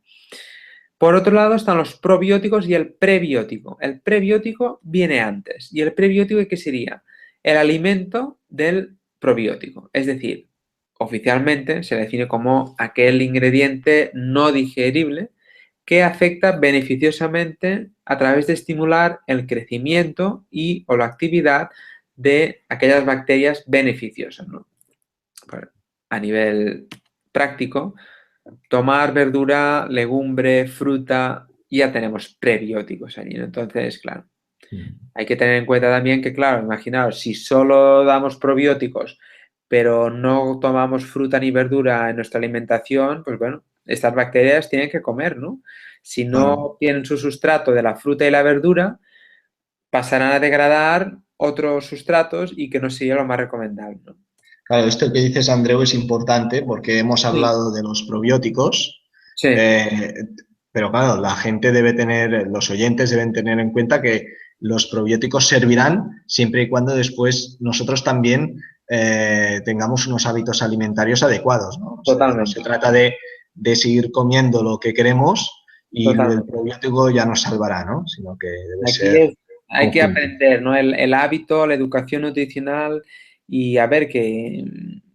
B: Por otro lado están los probióticos y el prebiótico. El prebiótico viene antes. ¿Y el prebiótico qué sería? El alimento del probiótico. Es decir, oficialmente se define como aquel ingrediente no digerible que afecta beneficiosamente a través de estimular el crecimiento o la actividad de aquellas bacterias beneficiosas, ¿no? A nivel práctico, tomar verdura, legumbre, fruta, ya tenemos prebióticos allí, ¿no? Entonces, claro, hay que tener en cuenta también que, claro, imaginaos, si solo damos probióticos, pero no tomamos fruta ni verdura en nuestra alimentación, pues bueno, estas bacterias tienen que comer, ¿no? Si no tienen su sustrato de la fruta y la verdura, pasarán a degradar otros sustratos y que no sería lo más recomendable, ¿no?
C: Claro, esto que dices, Andreu, es importante porque hemos
B: Sí,
C: hablado de los probióticos,
B: sí,
C: eh, pero claro, la gente debe tener, los oyentes deben tener en cuenta que los probióticos servirán siempre y cuando después nosotros también tengamos unos hábitos alimentarios adecuados, ¿no? O sea, no se
B: totalmente,
C: trata de seguir comiendo lo que queremos y el
B: totalmente.
C: probiótico ya nos salvará, ¿no? Sino que debe
B: Aquí
C: ser
B: es, hay que
C: conjunto.
B: aprender, ¿no? El hábito, la educación nutricional y a ver que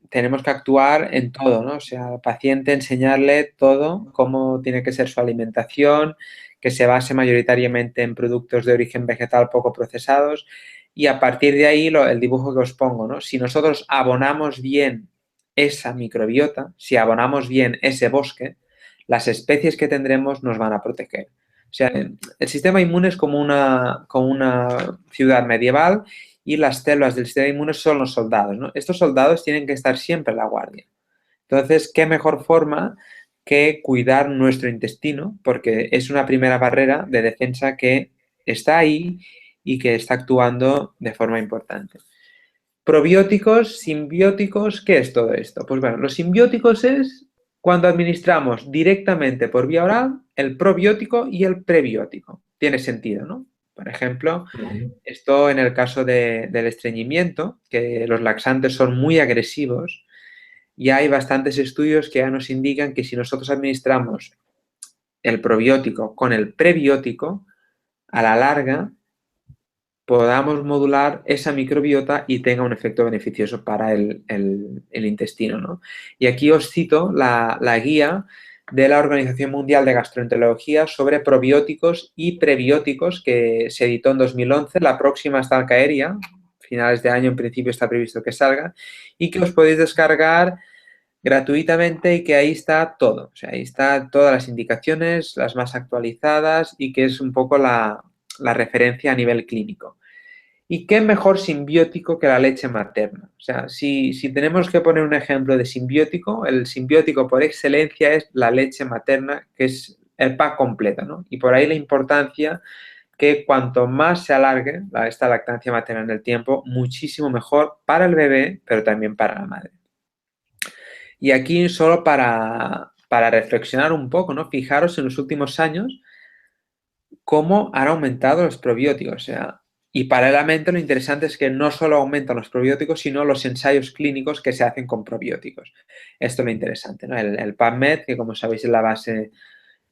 B: tenemos que actuar en todo, ¿no? O sea, al paciente enseñarle todo, cómo tiene que ser su alimentación, que se base mayoritariamente en productos de origen vegetal poco procesados y a partir de ahí el dibujo que os pongo, ¿no? Si nosotros abonamos bien esa microbiota, si abonamos bien ese bosque, las especies que tendremos nos van a proteger. O sea, el sistema inmune es como una ciudad medieval y las células del sistema inmune son los soldados, ¿no? Estos soldados tienen que estar siempre en la guardia. Entonces, ¿qué mejor forma que cuidar nuestro intestino? Porque es una primera barrera de defensa que está ahí y que está actuando de forma importante. Probióticos, simbióticos, ¿qué es todo esto? Pues bueno, los simbióticos es cuando administramos directamente por vía oral el probiótico y el prebiótico. Tiene sentido, ¿no? Por ejemplo, esto en el caso del estreñimiento, que los laxantes son muy agresivos, ya hay bastantes estudios que ya nos indican que si nosotros administramos el probiótico con el prebiótico, a la larga podamos modular esa microbiota y tenga un efecto beneficioso para el intestino, ¿no? Y aquí os cito la guía de la Organización Mundial de Gastroenterología sobre probióticos y prebióticos que se editó en 2011. La próxima está al caer ya, finales de año en principio está previsto que salga, y que os podéis descargar gratuitamente y que ahí está todo. O sea, ahí está todas las indicaciones, las más actualizadas y que es un poco la referencia a nivel clínico. ¿Y qué mejor simbiótico que la leche materna? O sea, si tenemos que poner un ejemplo de simbiótico, el simbiótico por excelencia es la leche materna, que es el pack completo, ¿no? Y por ahí la importancia que cuanto más se alargue esta lactancia materna en el tiempo, muchísimo mejor para el bebé, pero también para la madre. Y aquí solo para reflexionar un poco, ¿no? Fijaros en los últimos años cómo han aumentado los probióticos. O sea, y paralelamente lo interesante es que no solo aumentan los probióticos, sino los ensayos clínicos que se hacen con probióticos. Esto es lo interesante, ¿no? El PubMed, que como sabéis es la base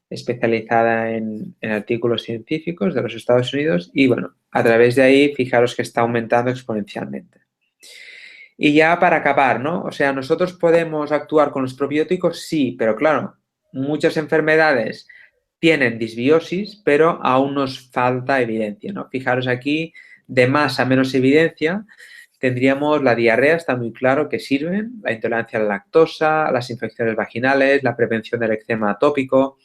B: especializada en artículos científicos de los Estados Unidos, y bueno, a través de ahí, fijaros que está aumentando exponencialmente. Y ya para acabar, ¿no? O sea, nosotros podemos actuar con los probióticos, sí, pero claro, muchas enfermedades tienen disbiosis, pero aún nos falta evidencia, ¿no? Fijaros aquí, de más a menos evidencia, tendríamos la diarrea, está muy claro que sirven, la intolerancia a la lactosa, las infecciones vaginales, la prevención del eczema atópico,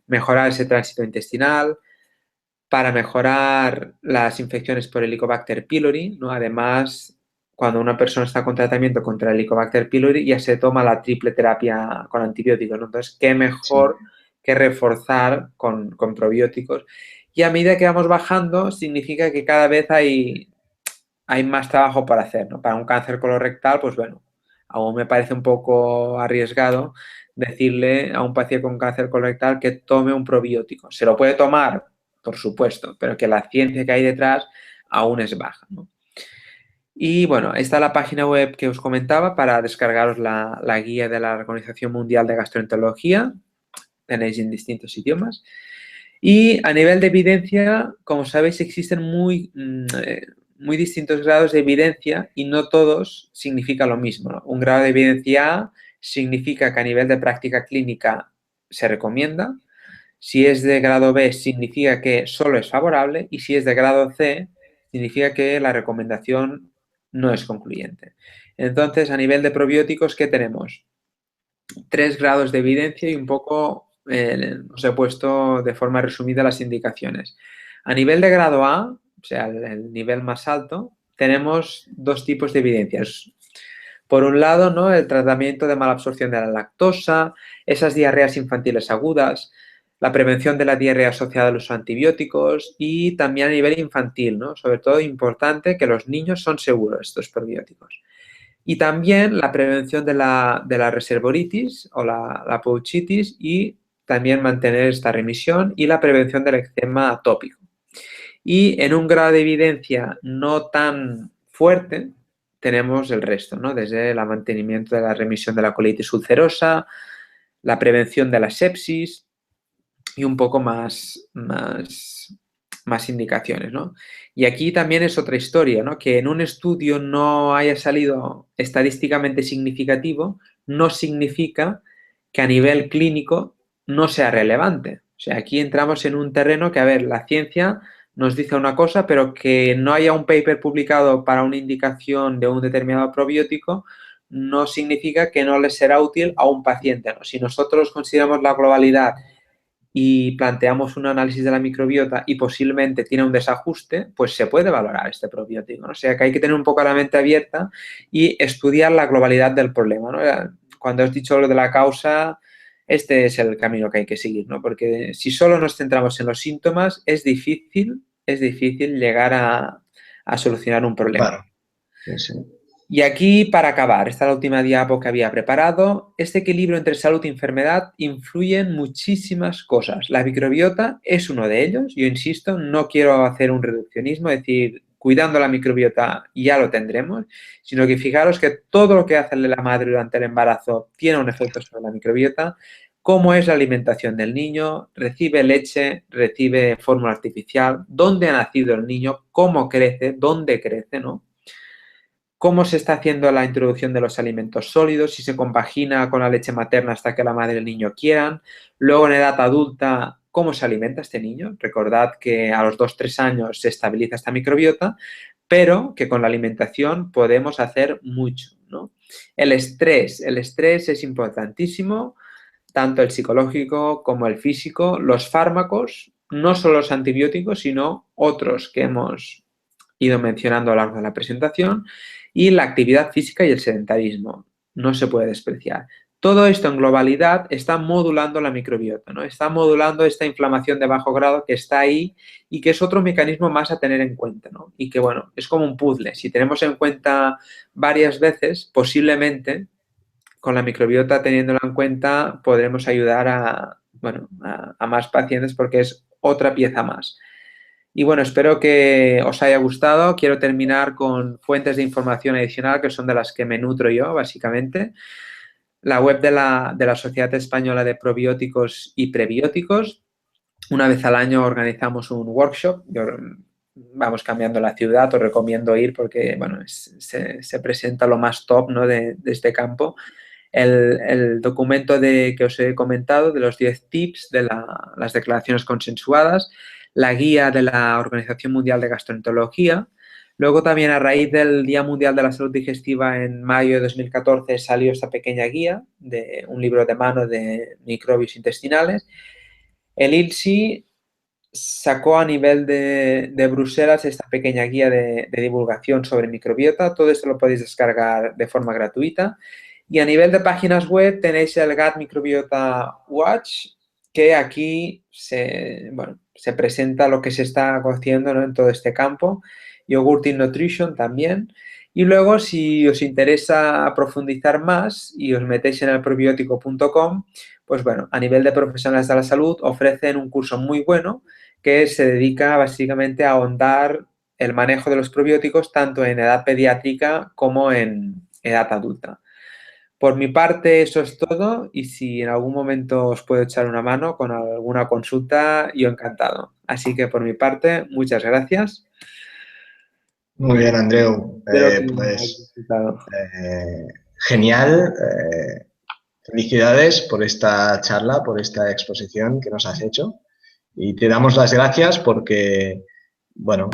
B: mejorar ese tránsito intestinal, para mejorar las infecciones por Helicobacter pylori, ¿no? Además, cuando una persona está con tratamiento contra el Helicobacter pylori, ya se toma la triple terapia con antibióticos, ¿no? Entonces, qué
C: Sí.
B: mejor que reforzar con probióticos. Y a medida que vamos bajando, significa que cada vez hay más trabajo por hacer, ¿no? Para un cáncer colorectal, pues bueno, aún me parece un poco arriesgado decirle a un paciente con cáncer colorectal que tome un probiótico. Se lo puede tomar, por supuesto, pero que la ciencia que hay detrás aún es baja, ¿no? Y bueno, esta es la página web que os comentaba para descargaros la guía de la Organización Mundial de Gastroenterología. Tenéis en distintos idiomas. Y a nivel de evidencia, como sabéis, existen muy distintos grados de evidencia y no todos significa lo mismo, ¿no? Un grado de evidencia A significa que a nivel de práctica clínica se recomienda. Si es de grado B, significa que solo es favorable. Y si es de grado C, significa que la recomendación no es concluyente. Entonces, a nivel de probióticos, ¿qué tenemos? 3 grados de evidencia y un poco os he puesto de forma resumida las indicaciones. A nivel de grado A, o sea, el nivel más alto, tenemos 2 tipos de evidencias. Por un lado, ¿no?, el tratamiento de mala absorción de la lactosa, esas diarreas infantiles agudas, la prevención de la diarrea asociada al uso de antibióticos y también a nivel infantil, ¿no? Sobre todo importante que los niños son seguros estos probióticos. Y también la prevención de la reservoritis o la pouchitis y también mantener esta remisión y la prevención del eczema atópico. Y en un grado de evidencia no tan fuerte tenemos el resto, ¿no? Desde el mantenimiento de la remisión de la colitis ulcerosa, la prevención de la sepsis y un poco más indicaciones, ¿no? Y aquí también es otra historia, ¿no? Que en un estudio no haya salido estadísticamente significativo no significa que a nivel clínico no sea relevante. O sea, aquí entramos en un terreno que, a ver, la ciencia nos dice una cosa, pero que no haya un paper publicado para una indicación de un determinado probiótico no significa que no le será útil a un paciente, ¿no? Si nosotros consideramos la globalidad y planteamos un análisis de la microbiota y posiblemente tiene un desajuste, pues se puede valorar este probiótico, ¿no? O sea, que hay que tener un poco la mente abierta y estudiar la globalidad del problema, ¿no? Cuando has dicho lo de la causa, este es el camino que hay que seguir, ¿no? Porque si solo nos centramos en los síntomas, es difícil llegar a solucionar un problema.
C: Claro, sí, sí.
B: Y aquí, para acabar, esta es la última diapo que había preparado. Este equilibrio entre salud y enfermedad influye en muchísimas cosas. La microbiota es uno de ellos. Yo insisto, no quiero hacer un reduccionismo, es decir, cuidando la microbiota ya lo tendremos, sino que fijaros que todo lo que hace la madre durante el embarazo tiene un efecto sobre la microbiota. Cómo es la alimentación del niño, recibe leche, recibe fórmula artificial, dónde ha nacido el niño, cómo crece, dónde crece, ¿no? Cómo se está haciendo la introducción de los alimentos sólidos, si se compagina con la leche materna hasta que la madre y el niño quieran. Luego, en edad adulta, cómo se alimenta este niño. Recordad que a los 2-3 años se estabiliza esta microbiota, pero que con la alimentación podemos hacer mucho, ¿no? El estrés es importantísimo, tanto el psicológico como el físico. Los fármacos, no solo los antibióticos, sino otros que hemos ido mencionando a lo largo de la presentación. Y la actividad física y el sedentarismo. No se puede despreciar. Todo esto en globalidad está modulando la microbiota, ¿no? Está modulando esta inflamación de bajo grado que está ahí y que es otro mecanismo más a tener en cuenta, ¿no? Y que, bueno, es como un puzzle. Si tenemos en cuenta varias veces, posiblemente con la microbiota teniéndola en cuenta podremos ayudar a más pacientes porque es otra pieza más. Y bueno, espero que os haya gustado. Quiero terminar con fuentes de información adicional que son de las que me nutro yo, básicamente. La web de la Sociedad Española de Probióticos y Prebióticos. Una vez al año organizamos un workshop. Vamos cambiando la ciudad, os recomiendo ir porque, bueno, se presenta lo más top, ¿no?, de este campo. El documento que os he comentado de los 10 tips de las declaraciones consensuadas, la guía de la Organización Mundial de Gastroenterología. Luego también a raíz del Día Mundial de la Salud Digestiva en mayo de 2014 salió esta pequeña guía de un libro de mano de microbios intestinales. El ILSI sacó a nivel de Bruselas esta pequeña guía de divulgación sobre microbiota. Todo esto lo podéis descargar de forma gratuita. Y a nivel de páginas web tenéis el Gut Microbiota Watch, que aquí se presenta lo que se está haciendo, ¿no?, en todo este campo. Yogurting Nutrition también. Y luego, si os interesa profundizar más y os metéis en el probiótico.com, pues bueno, a nivel de profesionales de la salud ofrecen un curso muy bueno que se dedica básicamente a ahondar el manejo de los probióticos tanto en edad pediátrica como en edad adulta. Por mi parte, eso es todo y si en algún momento os puedo echar una mano con alguna consulta, yo encantado. Así que por mi parte, muchas gracias.
C: Muy bien, Andreu. Genial. Felicidades por esta charla, por esta exposición que nos has hecho. Y te damos las gracias porque, bueno,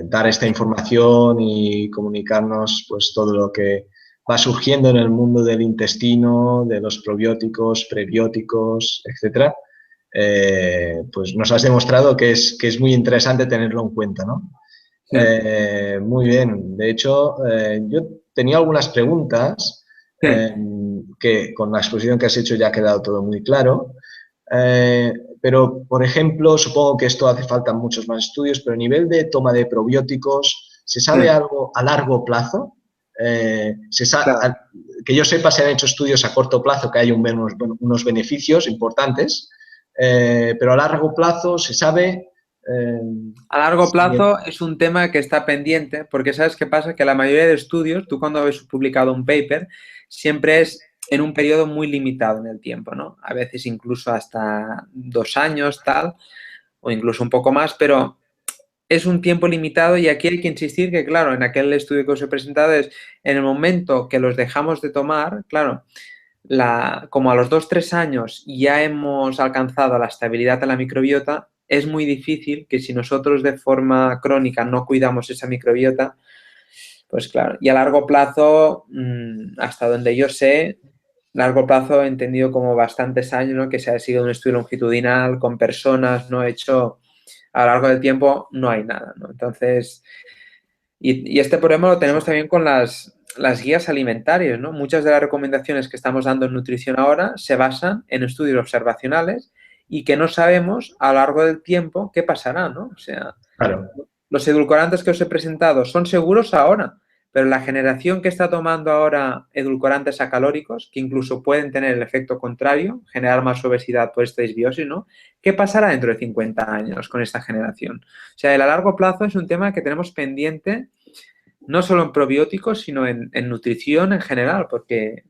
C: dar esta información y comunicarnos pues todo lo que va surgiendo en el mundo del intestino, de los probióticos, prebióticos, etcétera, pues nos has demostrado que es muy interesante tenerlo en cuenta, ¿no?
B: Sí.
C: Muy bien. De hecho, yo tenía algunas preguntas
B: Sí.
C: que con la exposición que has hecho ya ha quedado todo muy claro. Pero, por ejemplo, supongo que esto hace falta muchos más estudios, pero a nivel de toma de probióticos, ¿se sabe algo a largo plazo?
B: Claro.
C: Que yo sepa, se han hecho estudios a corto plazo que hay unos beneficios importantes, pero a largo plazo se sabe...
B: A largo plazo es un tema que está pendiente, porque ¿sabes qué pasa? Que la mayoría de estudios, tú cuando ves publicado un paper, siempre es en un periodo muy limitado en el tiempo, ¿no? A veces incluso hasta 2 años, tal, o incluso un poco más, pero es un tiempo limitado y aquí hay que insistir que, claro, en aquel estudio que os he presentado es en el momento que los dejamos de tomar, claro, como a los 2 o 3 años ya hemos alcanzado la estabilidad de la microbiota, es muy difícil que si nosotros de forma crónica no cuidamos esa microbiota, pues claro, y a largo plazo, hasta donde yo sé, largo plazo entendido como bastantes años, ¿no? Que se ha sido un estudio longitudinal con personas, no hecho a lo largo del tiempo, no hay nada, ¿no? Entonces, y este problema lo tenemos también con las guías alimentarias, ¿no? Muchas de las recomendaciones que estamos dando en nutrición ahora se basan en estudios observacionales y que no sabemos a lo largo del tiempo qué pasará, ¿no? O sea,
C: Claro.
B: los edulcorantes que os he presentado son seguros ahora, pero la generación que está tomando ahora edulcorantes acalóricos, que incluso pueden tener el efecto contrario, generar más obesidad por esta disbiosis, ¿no? ¿Qué pasará dentro de 50 años con esta generación? O sea, el a largo plazo es un tema que tenemos pendiente no solo en probióticos, sino en nutrición en general, porque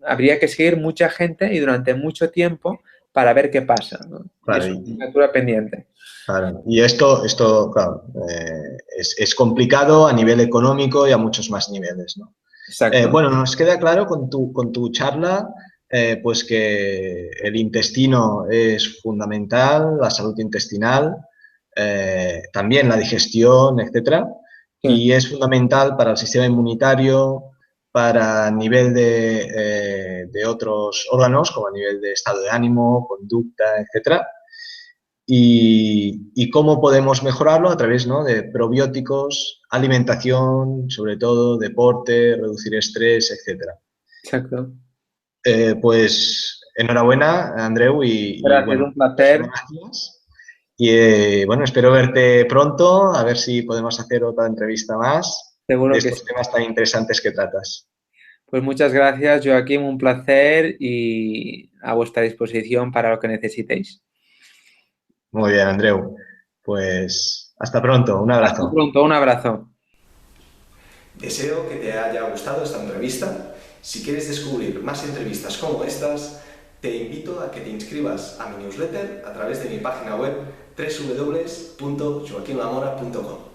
B: habría que seguir mucha gente y durante mucho tiempo para ver qué pasa, ¿no?
C: Claro,
B: Es una asignatura pendiente.
C: claro. Y esto claro, es complicado a nivel económico y a muchos más niveles, ¿no?
B: Exacto.
C: Bueno, nos queda claro con tu charla, pues que el intestino es fundamental, la salud intestinal, también la digestión, etcétera,
B: Sí.
C: y es fundamental para el sistema inmunitario, para nivel de otros órganos, como a nivel de estado de ánimo, conducta, etcétera. Y cómo podemos mejorarlo a través, ¿no?, de probióticos, alimentación, sobre todo, deporte, reducir estrés, etc.
B: Exacto.
C: Pues enhorabuena, Andreu, y
B: Gracias,
C: bueno,
B: un
C: muchas
B: placer.
C: gracias. Y bueno, espero verte pronto, a ver si podemos hacer otra entrevista más de
B: Seguro que sí.
C: estos temas tan interesantes que tratas.
B: Pues muchas gracias, Joaquín, un placer y a vuestra disposición para lo que necesitéis.
C: Muy bien, Andreu. Pues hasta pronto, un
B: Hasta
C: abrazo.
B: pronto, un abrazo.
A: Deseo que te haya gustado esta entrevista. Si quieres descubrir más entrevistas como estas, te invito a que te inscribas a mi newsletter a través de mi página web www.joaquinlamora.com.